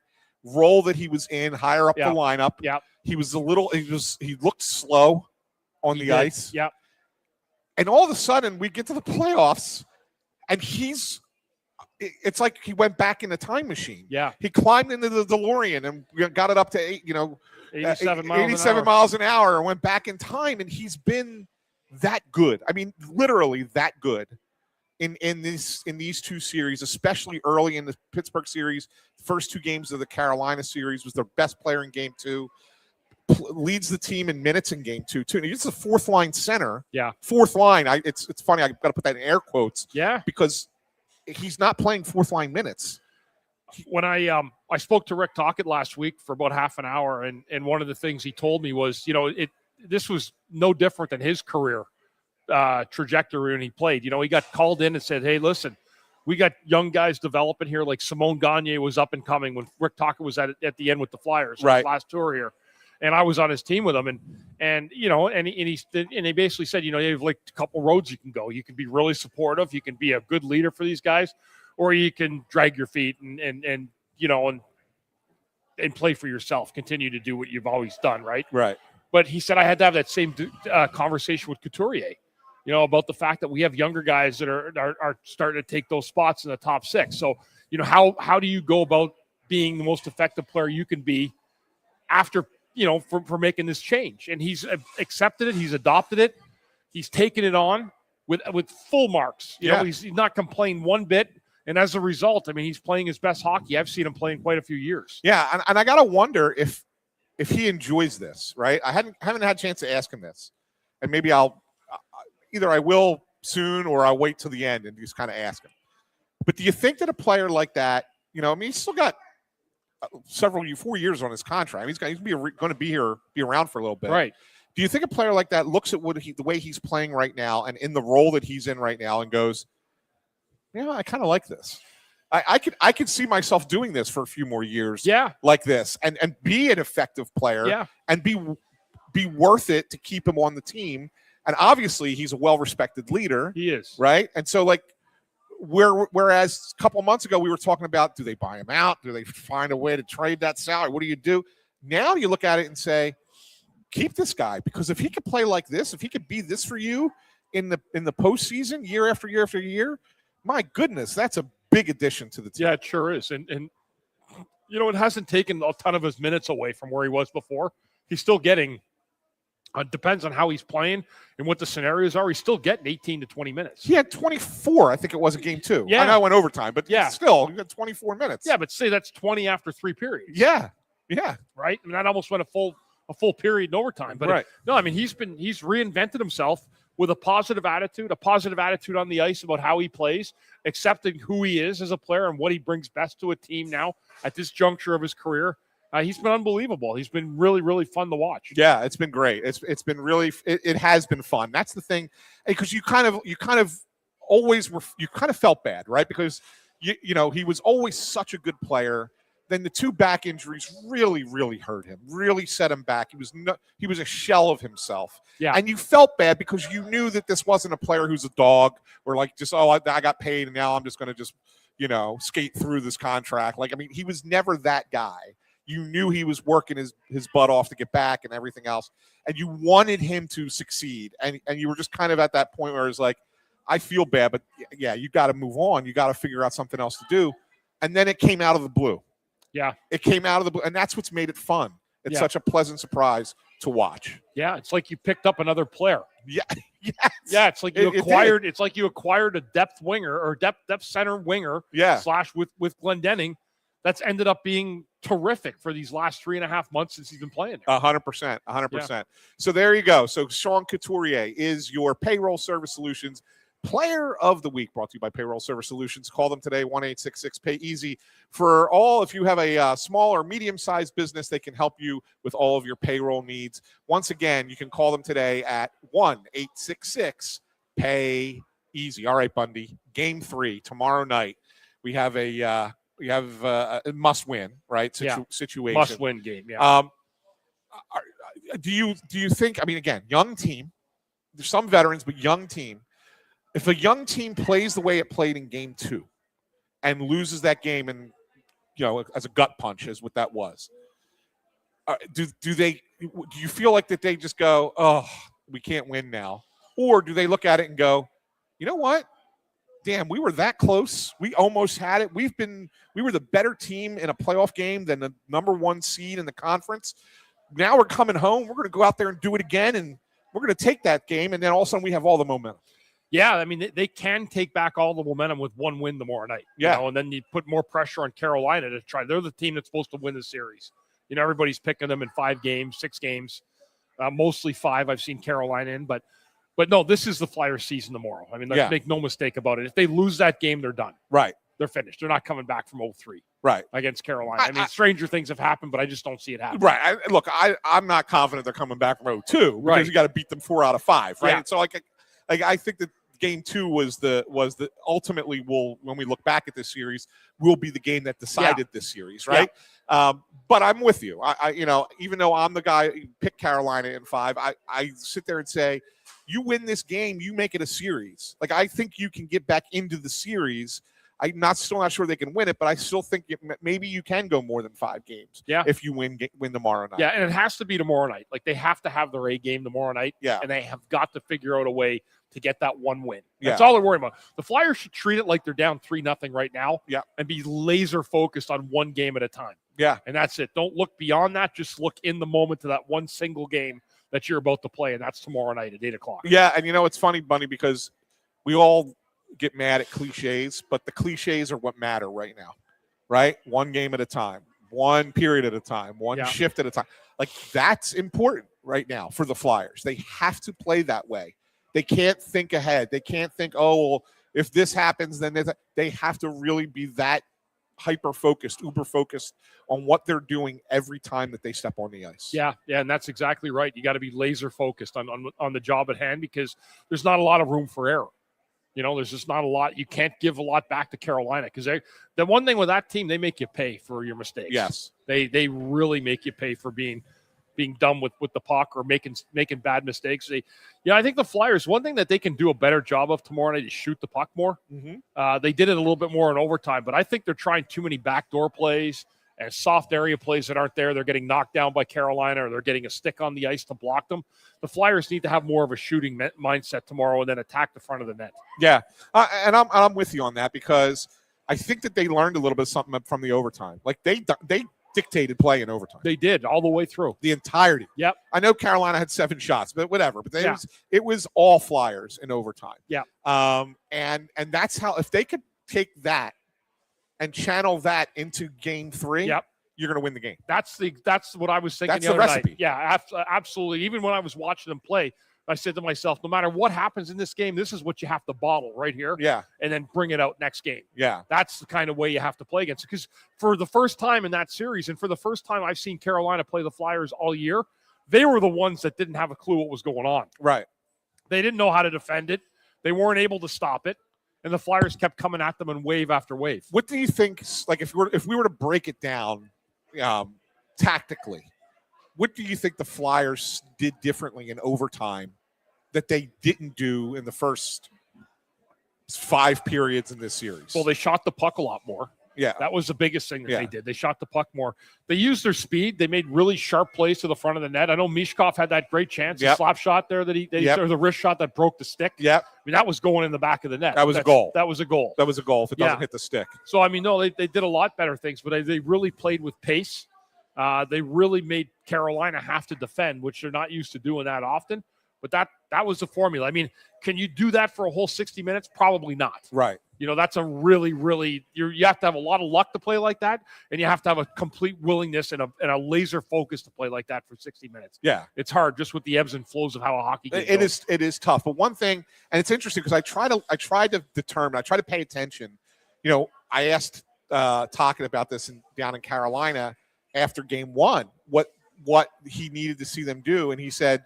role that he was in higher up the lineup. Yeah. He looked slow on the ice. Yeah. And all of a sudden we get to the playoffs and it's like he went back in the time machine. Yeah. He climbed into the DeLorean and got it up to 87 miles an hour and went back in time, and he's been that good. I mean, literally that good in these 2 series, especially early in the Pittsburgh series. The first 2 games of the Carolina series, was their best player in game 2. Leads the team in minutes in game 2 too. And he's a 4th line center. Yeah. 4th line. It's funny. I've got to put that in air quotes. Yeah. Because he's not playing 4th line minutes. When I spoke to Rick Tocchet last week for about half an hour, and one of the things he told me was, this was no different than his career trajectory when he played. He got called in and said, hey, listen, we got young guys developing here, like Simone Gagne was up and coming when Rick Tocchet was at the end with the Flyers, right, his last tour here. And I was on his team with him, and he basically said, you have like a couple roads you can go. You can be really supportive, you can be a good leader for these guys, or you can drag your feet and play for yourself, continue to do what you've always done, right? Right. But he said I had to have that same conversation with Couturier, about the fact that we have younger guys that are starting to take those spots in the top 6. So, how do you go about being the most effective player you can be after, for making this change? And he's accepted it. He's adopted it. He's taken it on with full marks. He's not complained one bit. And as a result, I mean, he's playing his best hockey I've seen him play in quite a few years. Yeah, and I got to wonder if he enjoys this, right? I haven't had a chance to ask him this. And maybe either I will soon or I'll wait till the end and just kind of ask him. But do you think that a player like that, he's still got 4 years on his contract. He's going to be around for a little bit. Right. Do you think a player like that looks at the way he's playing right now and in the role that he's in right now and goes, I kind of like this. I could see myself doing this for a few more years. Like this and be an effective player and be worth it to keep him on the team. And obviously he's a well-respected leader. He is. Right. And so whereas a couple of months ago we were talking about, do they buy him out? Do they find a way to trade that salary? What do you do? Now you look at it and say, keep this guy, because if he could play like this, if he could be this for you in the postseason year after year after year, My goodness, that's a big addition to the team. Yeah, it sure is. And it hasn't taken a ton of his minutes away from where he was before. He's still getting, depends on how he's playing and what the scenarios are, he's still getting 18 to 20 minutes. He had 24, I think it was in game 2. Yeah. I know I went overtime, but still, he had 24 minutes. Yeah, but say that's 20 after 3 periods. Yeah. Right? And that almost went a full period in overtime. But he's reinvented himself with a positive attitude on the ice about how he plays, accepting who he is as a player and what he brings best to a team now at this juncture of his career. He's been unbelievable. He's been really, really fun to watch. Yeah, it's been great. It's been really it has been fun. That's the thing, because you kind of always felt bad, right? Because he was always such a good player. Then the 2 back injuries really, really hurt him. Really set him back. He was a shell of himself. Yeah, and you felt bad because you knew that this wasn't a player who's a dog or like just I got paid and now I'm just going to just skate through this contract. Like, I mean, he was never that guy. You knew he was working his butt off to get back and everything else. And you wanted him to succeed. And you were just kind of at that point where it's like, I feel bad, but yeah, you got to move on. You got to figure out something else to do. And then it came out of the blue. Yeah. It came out of the blue. And that's what's made it fun. It's such a pleasant surprise to watch. Yeah. It's like you picked up another player. Yeah. Yes. Yeah. It's like you acquired a depth winger or depth center winger. Yeah. / with Glendening. That's ended up being terrific for these last 3.5 months since he's been playing. 100%. Yeah. So there you go. So Sean Couturier is your Payroll Service Solutions Player of the Week, brought to you by Payroll Service Solutions. Call them today, 1-866-PAY-EASY. For all, if you have a small or medium-sized business, they can help you with all of your payroll needs. Once again, you can call them today at 1-866-PAY-EASY. All right, Bundy, Game 3 tomorrow night. We have a must-win, right? Situation. Must-win game. Yeah. Do you think? I mean, again, young team. There's some veterans, but young team. If a young team plays the way it played in Game 2 and loses that game, and as a gut punch, as what that was, do you feel like that they just go, oh, we can't win now, or do they look at it and go, you know what? Damn, we were that close. We almost had it. We were the better team in a playoff game than the number 1 seed in the conference. Now we're coming home. We're going to go out there and do it again, and we're going to take that game, and then all of a sudden we have all the momentum. Yeah, I mean, they can take back all the momentum with 1 win tomorrow night. Yeah. And then you put more pressure on Carolina to try. They're the team that's supposed to win the series. Everybody's picking them in 5 games, 6 games, mostly 5 I've seen Carolina in. But no, this is the Flyers season tomorrow. I mean, let's make no mistake about it. If they lose that game, they're done. Right. They're finished. They're not coming back from 0-3. Right. Against Carolina. I mean, stranger things have happened, but I just don't see it happening. Right. I'm not confident they're coming back from 0-2 because you got to beat them 4 out of 5, right? Yeah. So I think that Game 2 was the ultimately when we look back at this series will be the game that decided this series, right? Yeah. But I'm with you. I even though I'm the guy who picked Carolina in 5, I sit there and say, you win this game, you make it a series. Like, I think you can get back into the series. I'm still not sure they can win it, but I still think maybe you can go more than 5 games. Yeah. If you win tomorrow night. Yeah, and it has to be tomorrow night. Like, they have to have their A game tomorrow night. Yeah. And they have got to figure out a way to get that 1 win. That's all they're worried about. The Flyers should treat it like they're down 3-0 right now. Yeah. And be laser focused on 1 game at a time. Yeah. And that's it. Don't look beyond that. Just look in the moment to that 1 single game that you're about to play, and that's tomorrow night at 8:00. Yeah, and it's funny, Bunny, because we all get mad at cliches, but the cliches are what matter right now, right? 1 game at a time, 1 period at a time, 1 shift at a time. Like, that's important right now for the Flyers. They have to play that way. They can't think ahead. They can't think, oh, well, if this happens, then they have to really be that hyper-focused, uber-focused on what they're doing every time that they step on the ice. Yeah, and that's exactly right. You got to be laser-focused on the job at hand because there's not a lot of room for error. There's just not a lot. You can't give a lot back to Carolina because the one thing with that team, they make you pay for your mistakes. Yes. They really make you pay for being dumb with the puck or making bad mistakes. I think the Flyers, one thing that they can do a better job of tomorrow night is shoot the puck more. Mm-hmm. They did it a little bit more in overtime, but I think they're trying too many backdoor plays and soft area plays that aren't there, they're getting knocked down by Carolina or they're getting a stick on the ice to block them. The Flyers need to have more of a shooting mindset tomorrow and then attack the front of the net. Yeah, and I'm with you on that because I think that they learned a little bit of something from the overtime. Like they dictated play in overtime. They did all the way through. The entirety. Yep. I know Carolina had 7 shots, but whatever. But it was all Flyers in overtime. Yeah. And that's how, if they could take that and channel that into game 3, yep, you're going to win the game. That's what I was thinking. That's the other recipe. Night. Yeah, absolutely. Even when I was watching them play, I said to myself, no matter what happens in this game, this is what you have to bottle right here. Yeah. And then bring it out next game. Yeah. That's the kind of way you have to play against it. Because for the first time in that series, and for the first time I've seen Carolina play the Flyers all year, they were the ones that didn't have a clue what was going on. Right. They didn't know how to defend it. They weren't able to stop it. And the Flyers kept coming at them in wave after wave. What do you think, like if we were to break it down tactically, what do you think the Flyers did differently in overtime that they didn't do in the first 5 periods in this series? Well, they shot the puck a lot more. Yeah. That was the biggest thing that they did. They shot the puck more. They used their speed. They made really sharp plays to the front of the net. I know Mishkov had that great chance, the slap shot there or the wrist shot that broke the stick. Yep. I mean, that was going in the back of the net. That was a goal. That was a goal. That was a goal if it doesn't hit the stick. So, I mean, no, they did a lot better things, but they really played with pace. They really made Carolina have to defend, which they're not used to doing that often. But that was the formula. I mean, can you do that for a whole 60 minutes? Probably not. Right. You know, that's a really, really you have to have a lot of luck to play like that, and you have to have a complete willingness and a laser focus to play like that for 60 minutes. Yeah. It's hard just with the ebbs and flows of how a hockey game goes. It is tough. But one thing, and it's interesting because I try to pay attention. You know, I asked talking about this down in Carolina after game 1, what he needed to see them do, and he said,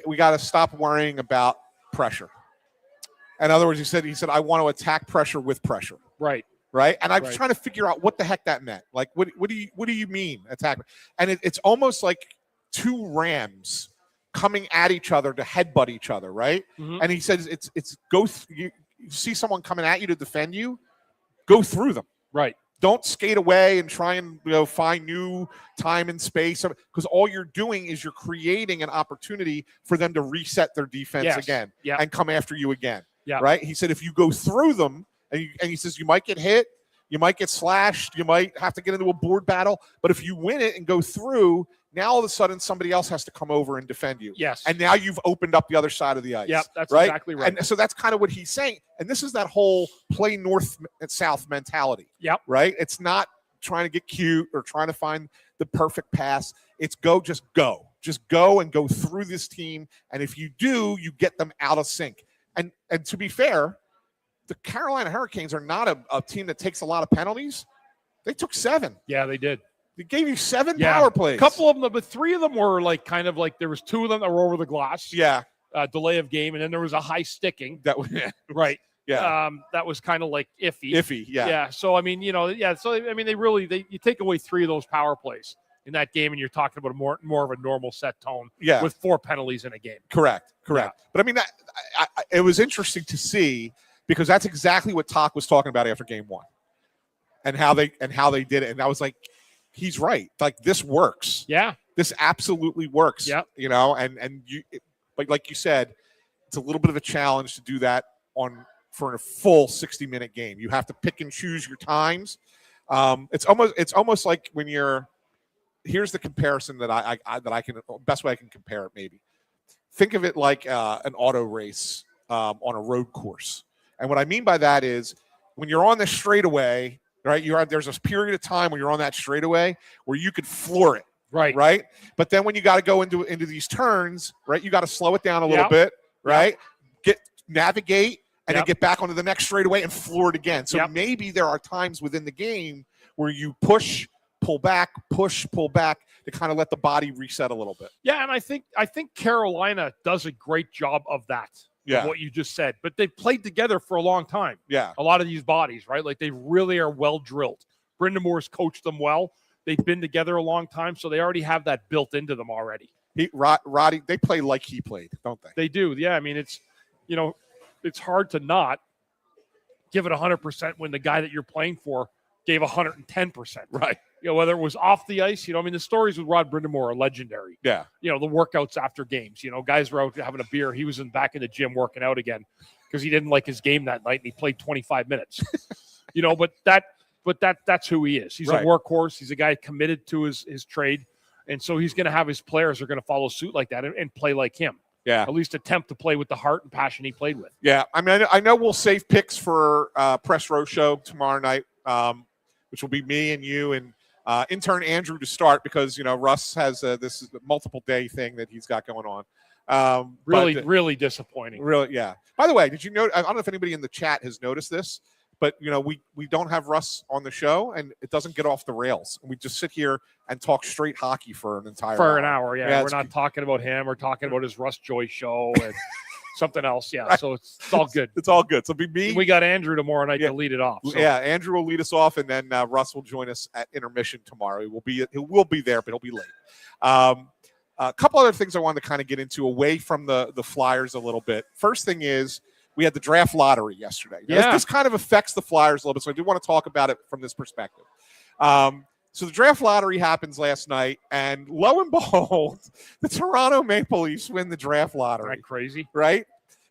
we got to stop worrying about pressure. In other words, he said, I want to attack pressure with pressure. Right. Right. And I was trying to figure out what the heck that meant. Like, what do you mean attack? And it's almost like 2 rams coming at each other to headbutt each other. Right. Mm-hmm. And he says, you see someone coming at you to defend you, go through them. Right. Don't skate away and try and find new time and space, because all you're doing is you're creating an opportunity for them to reset their defense again and come after you again. Yeah. Right. He said if you go through them, and he says you might get hit, you might get slashed, you might have to get into a board battle, but if you win it and go through, now all of a sudden somebody else has to come over and defend you. Yes. And now you've opened up the other side of the ice. Yep, that's right? exactly right. And so that's kind of what he's saying. And this is that whole play north and south mentality. Yep. Right? It's not trying to get cute or trying to find the perfect pass. It's just go. Just go and go through this team. And if you do, you get them out of sync. And to be fair, the Carolina Hurricanes are not a team that takes a lot of penalties. They took 7. Yeah, they did. They gave you 7 power plays. A couple of them, but 3 of them were like kind of like there was 2 of them that were over the glass. Yeah. Delay of game, and then there was a high sticking. That was right. Yeah. That was kind of like iffy. Yeah. Yeah. So I mean, so I mean, you take away 3 of those power plays in that game, and you're talking about more of a normal set tone. Yeah. With 4 penalties in a game. Correct. Yeah. But I mean, it was interesting to see, because that's exactly what Talk was talking about after game 1, and how they did it, and I was like, he's right. Like, this works. Yeah. This absolutely works. Yeah. And you, like you said, it's a little bit of a challenge to do that for a full 60-minute game. You have to pick and choose your times. It's almost like when here's the comparison that I can, best way I can compare it maybe. Think of it like an auto race on a road course. And what I mean by that is when you're on the straightaway, right? There's a period of time when you're on that straightaway where you could floor it. Right. But then when you got to go into these turns, right, you got to slow it down a little bit, right? Navigate and then get back onto the next straightaway and floor it again. So maybe there are times within the game where you push, pull back to kind of let the body reset a little bit. Yeah, and I think Carolina does a great job of that. Yeah. What you just said. But they've played together for a long time. Yeah. A lot of these bodies, right? Like, they really are well drilled. Brendan Moore's coached them well. They've been together a long time, so they already have that built into them already. Roddy, they play like he played, don't they? They do. Yeah, I mean, it's hard to not give it 100% when the guy that you're playing for gave 110%. Right. whether it was off the ice, I mean, the stories with Rod Brindamore are legendary. Yeah. The workouts after games, guys were out having a beer. He was back in the gym working out again because he didn't like his game that night and he played 25 minutes, but that's who he is. He's right. a workhorse. He's a guy committed to his trade. And so he's going to have his players are going to follow suit like that and play like him. Yeah. At least attempt to play with the heart and passion he played with. Yeah. I mean, I know we'll save picks for Press Row Show tomorrow night, which will be me and you and intern Andrew to start because, Russ has this multiple day thing that he's got going on. Really disappointing. Really, yeah. By the way, did you know? I don't know if anybody in the chat has noticed this, but we don't have Russ on the show, and it doesn't get off the rails. We just sit here and talk straight hockey for an hour. Yeah, we're not talking about him. We're talking about his Russ Joy show and something else. Yeah, so it's all good. It's all good. So be me. We got Andrew tomorrow night to lead it off. So. Yeah, Andrew will lead us off, and then Russ will join us at intermission tomorrow. He will be there, but he'll be late. A couple other things I wanted to kind of get into away from the Flyers a little bit. First thing is we had the draft lottery yesterday. Now, this kind of affects the Flyers a little bit, so I do want to talk about it from this perspective. So the draft lottery happens last night, and lo and behold, the Toronto Maple Leafs win the draft lottery. Isn't that crazy? Right?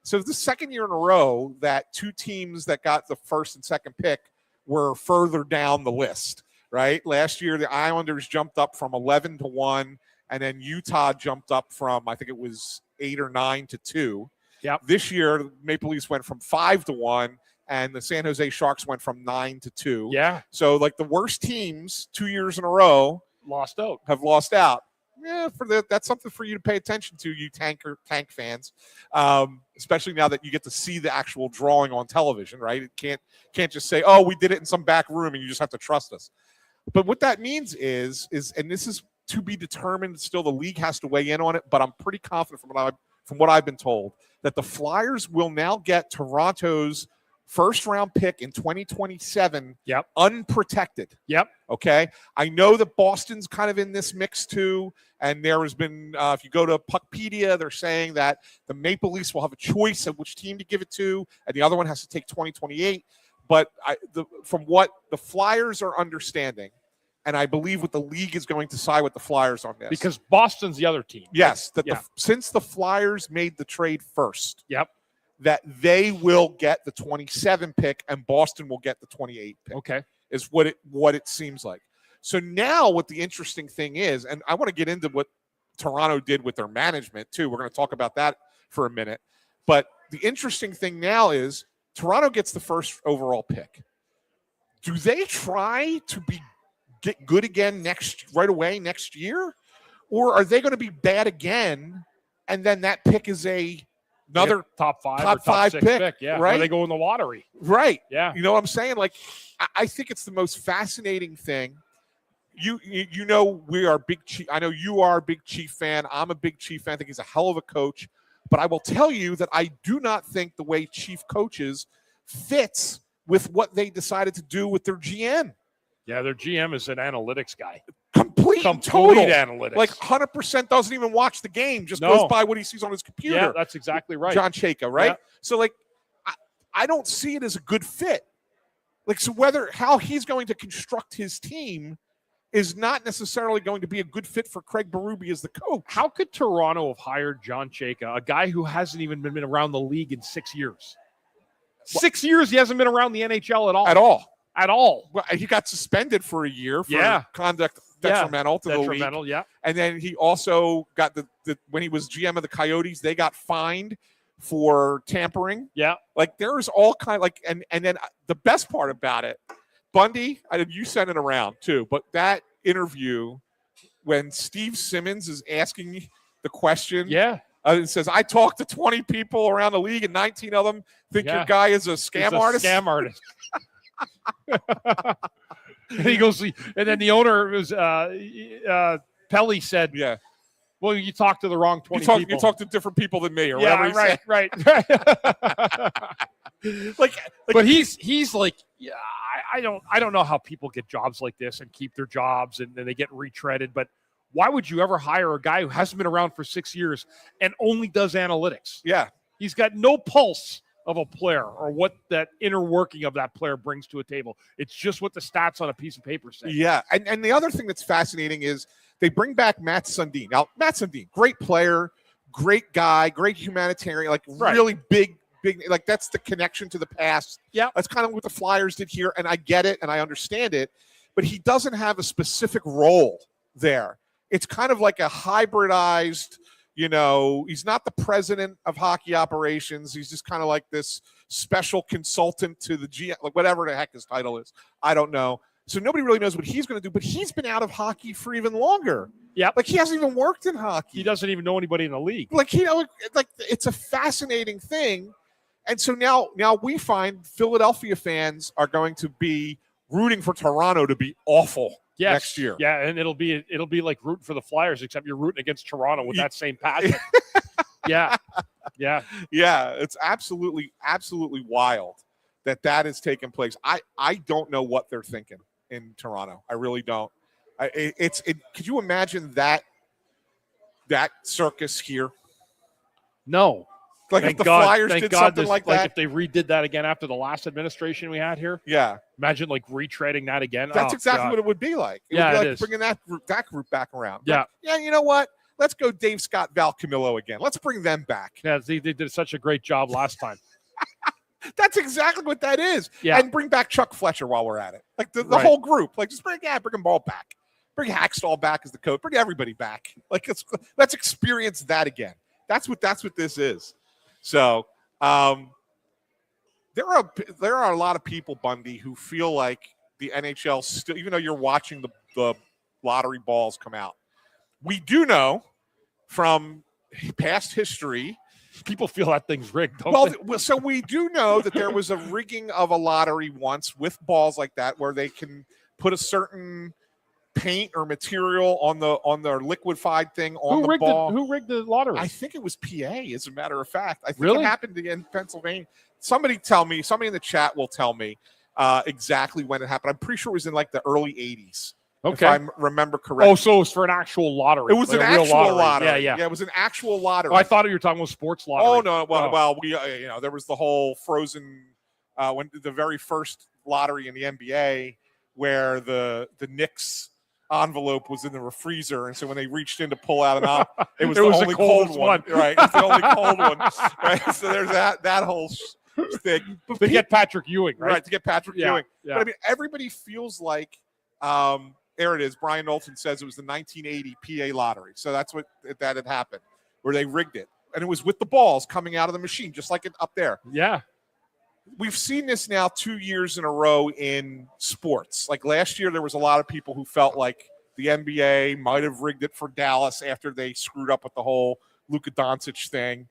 So the second year in a row that two teams that got the first and second pick were further down the list, right? Last year, the Islanders jumped up from 11 to 1, and then Utah jumped up from, I think it was 8 or 9 to 2. Yep. This year, the Maple Leafs went from 5 to 1, and the San Jose Sharks went from 9 to 2. Yeah. So, the worst teams 2 years in a row have lost out. Yeah, that's something for you to pay attention to, you tank fans, especially now that you get to see the actual drawing on television, right? It can't just say, "Oh, we did it in some back room," and you just have to trust us. But what that means is, and this is to be determined. Still, the league has to weigh in on it. But I'm pretty confident from what I've been told that the Flyers will now get Toronto's first-round pick in 2027 unprotected. Yep. Okay? I know that Boston's kind of in this mix too, and there has been, if you go to Puckpedia, they're saying that the Maple Leafs will have a choice of which team to give it to, and the other one has to take 2028. But from what the Flyers are understanding, and I believe what the league is going to side with the Flyers on this. Because Boston's the other team. Yes. Since the Flyers made the trade first. Yep. That they will get the 27 pick and Boston will get the 28 pick. Okay. Is what it seems like. So now what the interesting thing is, and I want to get into what Toronto did with their management too. We're going to talk about that for a minute. But the interesting thing now is Toronto gets the first overall pick. Do they try to get good again right away next year? Or are they going to be bad again and then that pick is another top five pick. Yeah, right? Where they go in the lottery. Right. Yeah. You know what I'm saying? I think it's the most fascinating thing. You know we are big Chief. I know you are a big Chief fan. I'm a big Chief fan. I think he's a hell of a coach. But I will tell you that I do not think the way Chief coaches fits with what they decided to do with their GM. Yeah, their GM is an analytics guy. Complete analytics. 100% doesn't even watch the game, just goes by what he sees on his computer. Yeah, that's exactly right. John Chickie, right? Yeah. So, I don't see it as a good fit. So how he's going to construct his team is not necessarily going to be a good fit for Craig Berube as the coach. How could Toronto have hired John Chickie, a guy who hasn't even been around the league in 6 years? 6 years he hasn't been around the NHL at all. At all. Well, he got suspended for a year for conduct detrimental to the league. Yeah. And then he also got when he was GM of the Coyotes, they got fined for tampering. Yeah. There's all kind and then the best part about it, Bundy, you sent it around too, but that interview when Steve Simmons is asking the question. Yeah. It says, I talked to 20 people around the league and 19 of them think your guy is a scam artist. Scam artist. And he goes, and then the owner was Pelly said, "Yeah, well, you talked to the wrong 20 people. You talked to different people than me, or whatever." Right. But he's like, yeah, I don't know how people get jobs like this and keep their jobs and then they get retreaded. But why would you ever hire a guy who hasn't been around for 6 years and only does analytics? Yeah, he's got no pulse of a player or what that inner working of that player brings to a table. It's just what the stats on a piece of paper say. Yeah, and the other thing that's fascinating is they bring back Matt Sundin. Now, Matt Sundin, great player, great guy, great humanitarian, like really big, like that's the connection to the past. Yeah. That's kind of what the Flyers did here, and I get it and I understand it, but he doesn't have a specific role there. It's kind of like a hybridized, he's not the president of hockey operations. He's just kind of like this special consultant to the GM, like whatever the heck his title is. I don't know. So nobody really knows what he's going to do, but he's been out of hockey for even longer. Yeah. Like he hasn't even worked in hockey. He doesn't even know anybody in the league. Like, like it's a fascinating thing. And so now we find Philadelphia fans are going to be rooting for Toronto to be awful next year. Yeah, and it'll be like rooting for the Flyers, except you're rooting against Toronto with that same passion. Yeah. It's absolutely wild that is taking place. I don't know what they're thinking in Toronto. I really don't. Could you imagine that circus here? No. Like if the Flyers did something like that. Like if they redid that again after the last administration we had here. Yeah. Imagine like retreading that again. That's exactly what it would be like. It would be like bringing that group back around. Yeah. Like, yeah, you know what? Let's go Dave Scott, Val Camillo again. Let's bring them back. Yeah, they did such a great job last time. That's exactly what that is. Yeah. And bring back Chuck Fletcher while we're at it. Like the whole group. Like just bring them all back. Bring Hackstall back as the coach. Bring everybody back. Like let's experience that again. That's what this is. So there are a lot of people, Bundy, who feel like the NHL still, even though you're watching the lottery balls come out, we do know from past history. People feel that thing's rigged, don't they? Well, so we do know that there was a rigging of a lottery once with balls like that, where they can put a certain paint or material on their liquefied thing on the ball. Who rigged the lottery? I think it was PA, as a matter of fact. I think really? It happened in Pennsylvania. Somebody in the chat will tell me exactly when it happened. I'm pretty sure it was in like the early 80s. Okay. If I remember correctly. Oh, so it was for an actual lottery. It was an actual lottery. Yeah. It was an actual lottery. Oh, I thought you were talking about sports lottery. Oh, no. Well, we, there was the whole frozen, when the very first lottery in the NBA where the Knicks envelope was in the freezer, and so when they reached in to pull out an envelope, it was the only cold one. Right. It's the only cold one. Right. So there's that whole thing. To get Patrick Ewing, right? Right, to get Patrick Ewing. Yeah. But I mean, everybody feels like there it is. Brian Knowlton says it was the 1980 PA lottery. So that's what that had happened, where they rigged it. And it was with the balls coming out of the machine, just like it up there. Yeah. We've seen this now 2 years in a row in sports. Like last year, there was a lot of people who felt like the NBA might have rigged it for Dallas after they screwed up with the whole Luka Doncic thing.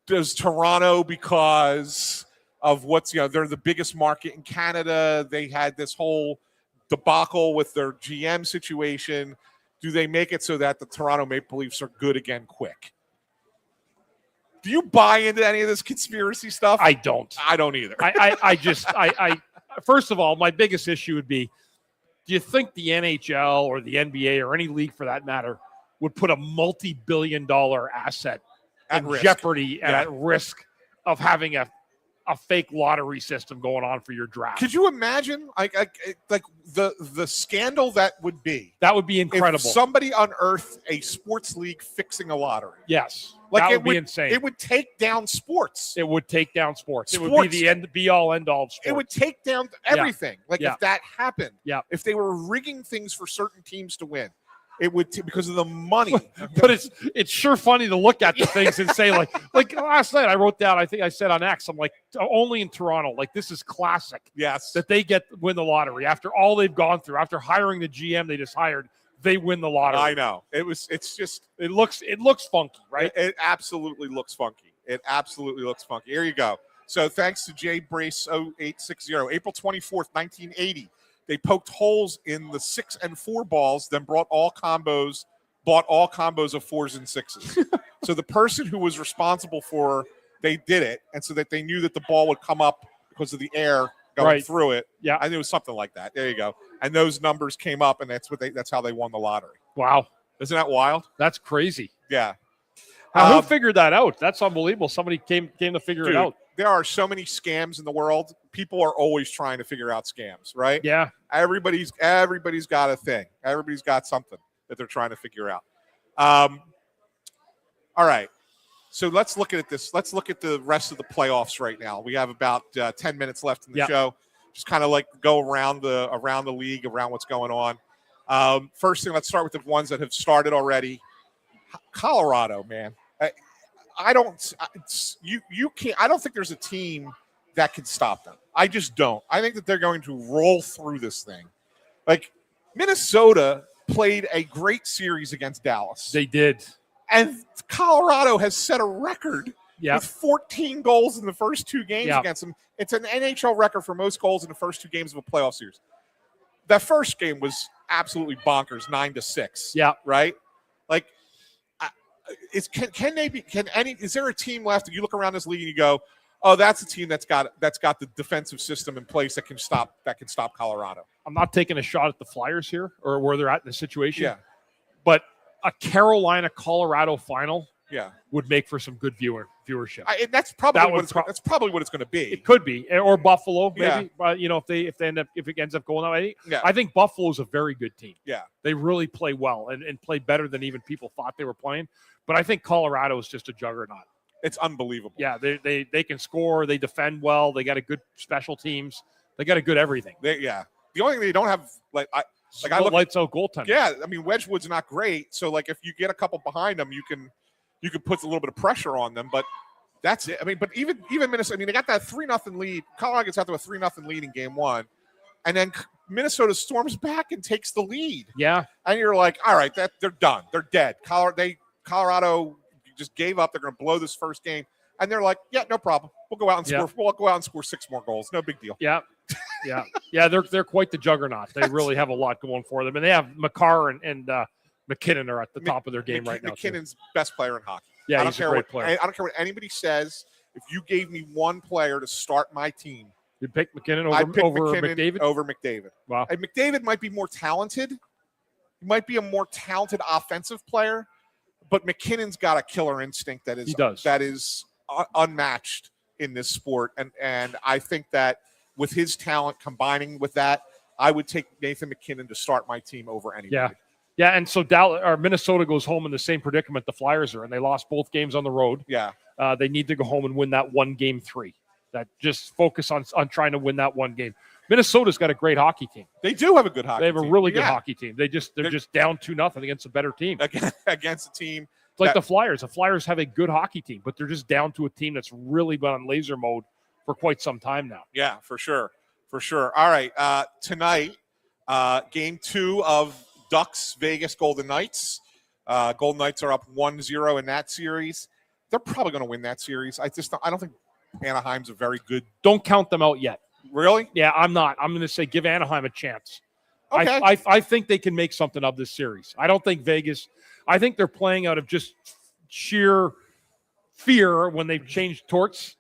Does Toronto, because of they're the biggest market in Canada, they had this whole debacle with their GM situation. Do they make it so that the Toronto Maple Leafs are good again quick? Do you buy into any of this conspiracy stuff? I don't. I don't either. I first of all, my biggest issue would be, do you think the NHL or the NBA or any league for that matter would put a multi-billion-dollar asset in jeopardy and at risk of having a fake lottery system going on for your draft? Could you imagine like the scandal that would be? That would be incredible. If somebody unearthed a sports league fixing a lottery. Yes. Like that would be insane. It would take down sports. It would take down sports. It would be the be-all, end-all of sports. It would take down everything. If that happened. Yeah. If they were rigging things for certain teams to win, it would because of the money. But it's sure funny to look at the things and say like last night I wrote down, I think I said on X, I'm like, only in Toronto, like this is classic. Yes. That they win the lottery after all they've gone through, after hiring the GM they just hired. They win the lottery. I know. It looks funky, right? It absolutely looks funky. Here you go. So thanks to Jay Brace 0860, April 24th, 1980, they poked holes in the 6 and 4 balls, then bought all combos of 4s and 6s. So the person who was responsible they did it, and so that they knew that the ball would come up because of the air going through it. Yeah, I think it was something like that. There you go. And those numbers came up, and that's how they won the lottery. Wow, isn't that wild? That's crazy. Yeah. Who figured that out? That's unbelievable. Somebody came to figure it out. there are so many scams in the world. People are always trying to figure out scams, right? Yeah. Everybody's got a thing. Everybody's got something that they're trying to figure out. All right. So let's look at this. Let's look at the rest of the playoffs right now. We have about 10 minutes left in the show. Just kind of like go around the league, around what's going on. First thing, let's start with the ones that have started already. Colorado, man. I don't think there's a team that can stop them. I just don't. I think that they're going to roll through this thing. Like, Minnesota played a great series against Dallas. They did. And Colorado has set a record Yep. with 14 goals in the first 2 games against them. It's an NHL record for most goals in the first 2 games of a playoff series. That first game was absolutely bonkers, 9-6. Yeah. Right? Like, is there a team left that you look around this league and you go, oh, that's a team that's got the defensive system in place that can stop Colorado? I'm not taking a shot at the Flyers here or where they're at in the situation. Yeah. But a Carolina-Colorado final would make for some good viewership. That's probably what it's going to be. It could be, or Buffalo, maybe. Yeah. But if it ends up going that way, Yeah. I think Buffalo's a very good team. Yeah, they really play well and play better than even people thought they were playing. But I think Colorado is just a juggernaut. It's unbelievable. Yeah, they can score. They defend well. They got a good special teams. They got a good everything. The only thing they don't have, lights out goaltending. Yeah, I mean Wedgwood's not great. So if you get a couple behind them, you can put a little bit of pressure on them. But that's it. I mean, but even Minnesota. I mean, they got that 3-0 lead. Colorado gets out to a 3-0 lead in game 1, and then Minnesota storms back and takes the lead. Yeah, and you're like, all right, they're done. They're dead. Colorado just gave up. They're going to blow this first game, and they're like, yeah, no problem. We'll go out and score. We'll go out and score 6 more goals. No big deal. Yeah. Yeah. They're quite the juggernaut. They really have a lot going for them, and they have Makar and McKinnon are at the top of their game right now. McKinnon's best player in hockey. Yeah, he's a great player. I don't care what anybody says. If you gave me one player to start my team, you'd pick McKinnon I'd pick over McKinnon McDavid? Over McDavid. Wow. And McDavid might be more talented. He might be a more talented offensive player, but McKinnon's got a killer instinct that is unmatched in this sport. And I think that with his talent combining with that, I would take Nathan McKinnon to start my team over anybody. Yeah, and so Minnesota goes home in the same predicament the Flyers are, and they lost both games on the road. Yeah. They need to go home and win that one game 3. That just focus on trying to win that one game. Minnesota's got a great hockey team. They do have a good hockey team. They have a really good hockey team. They're just down 2-0 against a better team. Against a team. It's like the Flyers. The Flyers have a good hockey team, but they're just down to a team that's really been on laser mode for quite some time now. Yeah, for sure. All right. Tonight, game 2 of Ducks Vegas Golden Knights. Golden Knights are up 1-0 in that series. They're probably going to win that series. I don't think Anaheim's a very good. Don't count them out yet. Really? Yeah, I'm not. I'm going to say give Anaheim a chance. Okay. I think they can make something of this series. I don't think Vegas. I think they're playing out of just sheer fear when they've changed torts.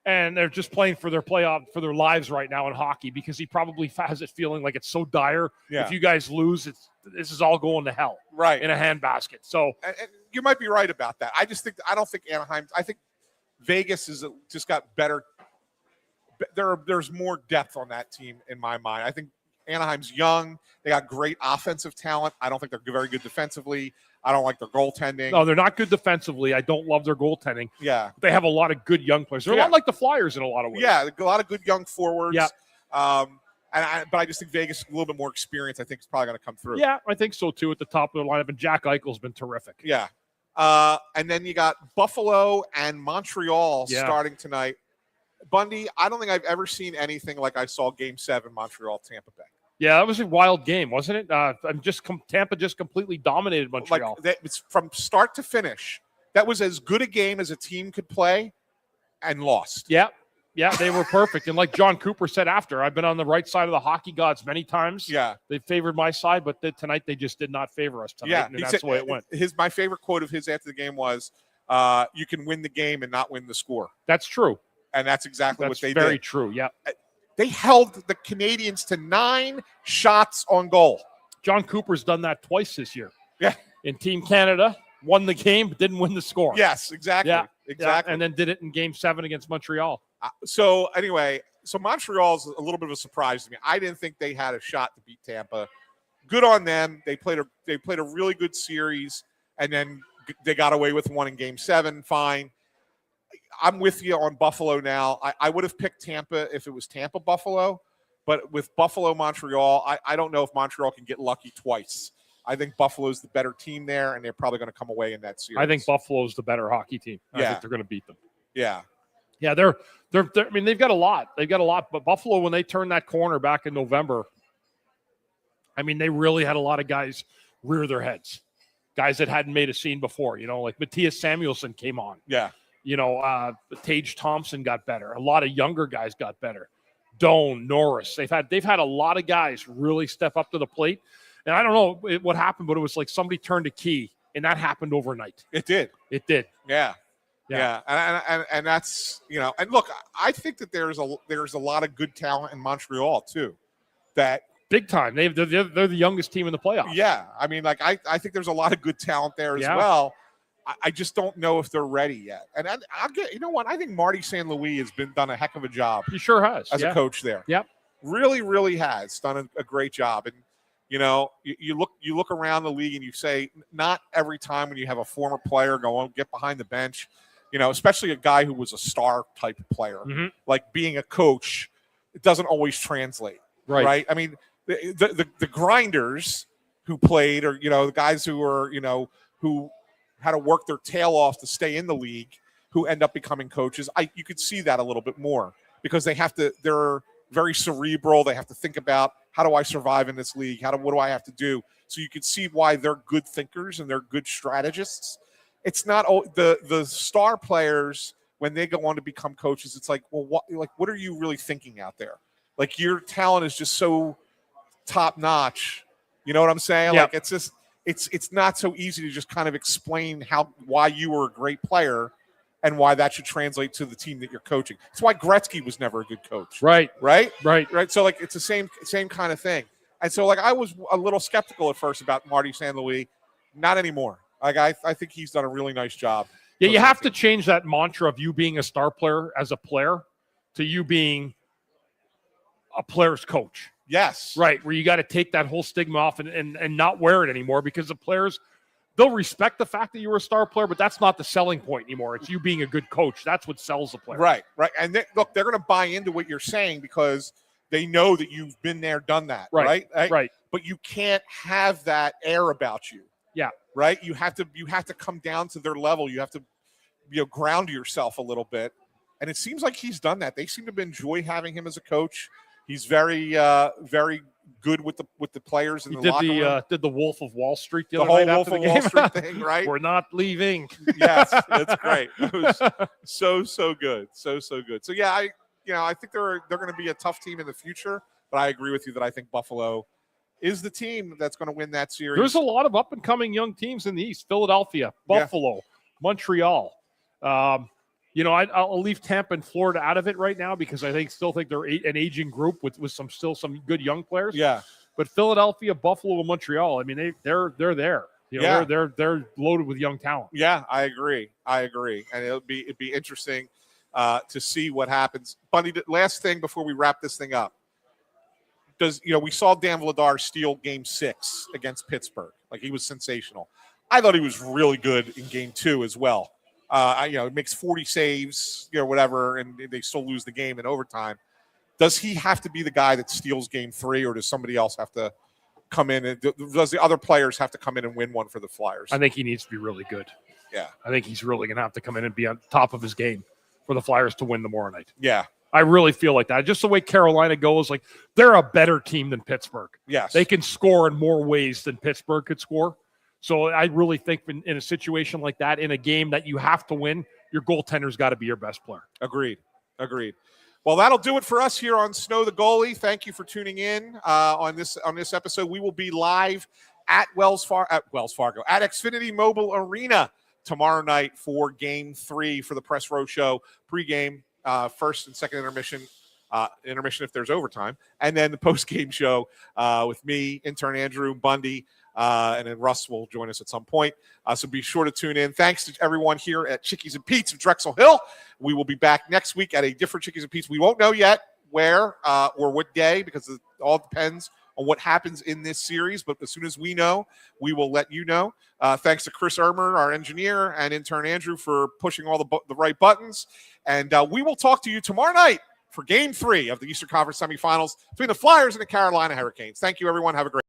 And they're just playing for their lives right now in hockey because he probably has it feeling like it's so dire. Yeah. If you guys lose, this is all going to hell. Right. In a handbasket. So and you might be right about that. I don't think Anaheim. I think Vegas is just got better. There's more depth on that team in my mind. I think Anaheim's young. They got great offensive talent. I don't think they're very good defensively. I don't like their goaltending. No, they're not good defensively. I don't love their goaltending. Yeah. They have a lot of good young players. They're a lot like the Flyers in a lot of ways. Yeah, a lot of good young forwards. Yeah. But I just think Vegas, a little bit more experience, I think is probably going to come through. Yeah, I think so too at the top of the lineup. And Jack Eichel's been terrific. Yeah. And then you got Buffalo and Montreal starting tonight. Bundy, I don't think I've ever seen anything like I saw Game 7 Montreal-Tampa Bay. Yeah, that was a wild game, wasn't it? Tampa just completely dominated Montreal. It's from start to finish. That was as good a game as a team could play and lost. Yeah, they were perfect. And like John Cooper said after, I've been on the right side of the hockey gods many times. Yeah. They favored my side, but tonight they just did not favor us tonight. Yeah, and that's the way it went. My favorite quote of his after the game was, you can win the game and not win the score. That's true. And that's exactly what they did. That's very true, yeah. They held the Canadians to 9 shots on goal. John Cooper's done that twice this year. Yeah. In Team Canada, won the game, but didn't win the score. Yes, exactly. Yeah. Exactly. And then did it in Game 7 against Montreal. So anyway, so Montreal's a little bit of a surprise to me. I didn't think they had a shot to beat Tampa. Good on them. They played a really good series, and then they got away with one in Game 7. Fine. I'm with you on Buffalo now. I would have picked Tampa if it was Tampa-Buffalo, but with Buffalo-Montreal, I don't know if Montreal can get lucky twice. I think Buffalo's the better team there, and they're probably going to come away in that series. I think Buffalo's the better hockey team. I think they're going to beat them. Yeah. Yeah, they're I mean, they've got a lot. But Buffalo, when they turned that corner back in November, I mean, they really had a lot of guys rear their heads. Guys that hadn't made a scene before, like Matthias Samuelsson came on. Yeah. Tage Thompson got better. A lot of younger guys got better. Doan, Norris. They've had a lot of guys really step up to the plate. And I don't know what happened, but it was like somebody turned a key, and that happened overnight. It did. Yeah. And that's, and look, I think that there's a lot of good talent in Montreal too. That big time. They're the youngest team in the playoffs. Yeah. I mean, like I think there's a lot of good talent there as well. I just don't know if they're ready yet. And I'll get, what? I think Marty St. Louis has done a heck of a job. He sure has. As a coach there. Yep. Really, really has done a great job. And, you look around the league and you say, not every time when you have a former player go on, get behind the bench, especially a guy who was a star type of player, like being a coach, it doesn't always translate. Right. I mean, the grinders who played, or, the guys who were, who had to work their tail off to stay in the league, who end up becoming coaches. You could see that a little bit more because they're very cerebral. They have to think about, how do I survive in this league? What do I have to do? So you can see why they're good thinkers and they're good strategists. It's not the star players when they go on to become coaches. It's like, well, what are you really thinking out there? Like, your talent is just so top notch. You know what I'm saying? Yep. Like, it's just, it's not so easy to just kind of explain why you were a great player and why that should translate to the team that you're coaching. That's why Gretzky was never a good coach. Right. So, like, it's the same kind of thing. And so, like, I was a little skeptical at first about Marty St. Louis. Not anymore. Like, I think he's done a really nice job. Yeah, you have to change that mantra of you being a star player as a player to you being a player's coach. Yes. Right, where you got to take that whole stigma off and not wear it anymore, because the players, they'll respect the fact that you were a star player, but that's not the selling point anymore. It's you being a good coach. That's what sells the player. Right. And they're going to buy into what you're saying because they know that you've been there, done that. Right. But you can't have that air about you. Yeah. Right. You have to come down to their level. You have to, ground yourself a little bit. And it seems like he's done that. They seem to enjoy having him as a coach. He's very, very good with the players in the locker room. Did the Wolf of Wall Street the whole Wolf of Wall Street thing, right? We're not leaving. Yes, that's great. It was so good, so good. So yeah, I think they're going to be a tough team in the future. But I agree with you that I think Buffalo is the team that's going to win that series. There's a lot of up and coming young teams in the East: Philadelphia, Buffalo, Montreal. I'll leave Tampa and Florida out of it right now because I still think they're an aging group with some good young players. Yeah. But Philadelphia, Buffalo, and Montreal, I mean, they're there. They're loaded with young talent. Yeah, I agree. And it'd be interesting to see what happens. Bundy, last thing before we wrap this thing up. We saw Dan Vladar steal Game 6 against Pittsburgh. Like, he was sensational. I thought he was really good in Game 2 as well. He makes 40 saves, whatever, and they still lose the game in overtime. Does he have to be the guy that steals Game 3, or does somebody else have to come in? And does the other players have to come in and win one for the Flyers? I think he needs to be really good. Yeah. I think he's really going to have to come in and be on top of his game for the Flyers to win tomorrow night. Yeah. I really feel like that. Just the way Carolina goes, like, they're a better team than Pittsburgh. Yes. They can score in more ways than Pittsburgh could score. So I really think in a situation like that, in a game that you have to win, your goaltender's got to be your best player. Agreed. Well, that'll do it for us here on Snow the Goalie. Thank you for tuning in on this episode. We will be live at Xfinity Mobile Arena tomorrow night for Game 3 for the Press Row Show. Pre-game, first and second intermission if there's overtime, and then the post-game show with me, intern Andrew, Bundy, and then Russ will join us at some point. So be sure to tune in. Thanks to everyone here at Chickies and Pete's of Drexel Hill. We will be back next week at a different Chickies and Pete's. We won't know yet where or what day, because it all depends on what happens in this series. But as soon as we know, we will let you know. Thanks to Chris Ermer, our engineer, and intern Andrew for pushing all the right buttons. And we will talk to you tomorrow night for Game 3 of the Eastern Conference semifinals between the Flyers and the Carolina Hurricanes. Thank you, everyone. Have a great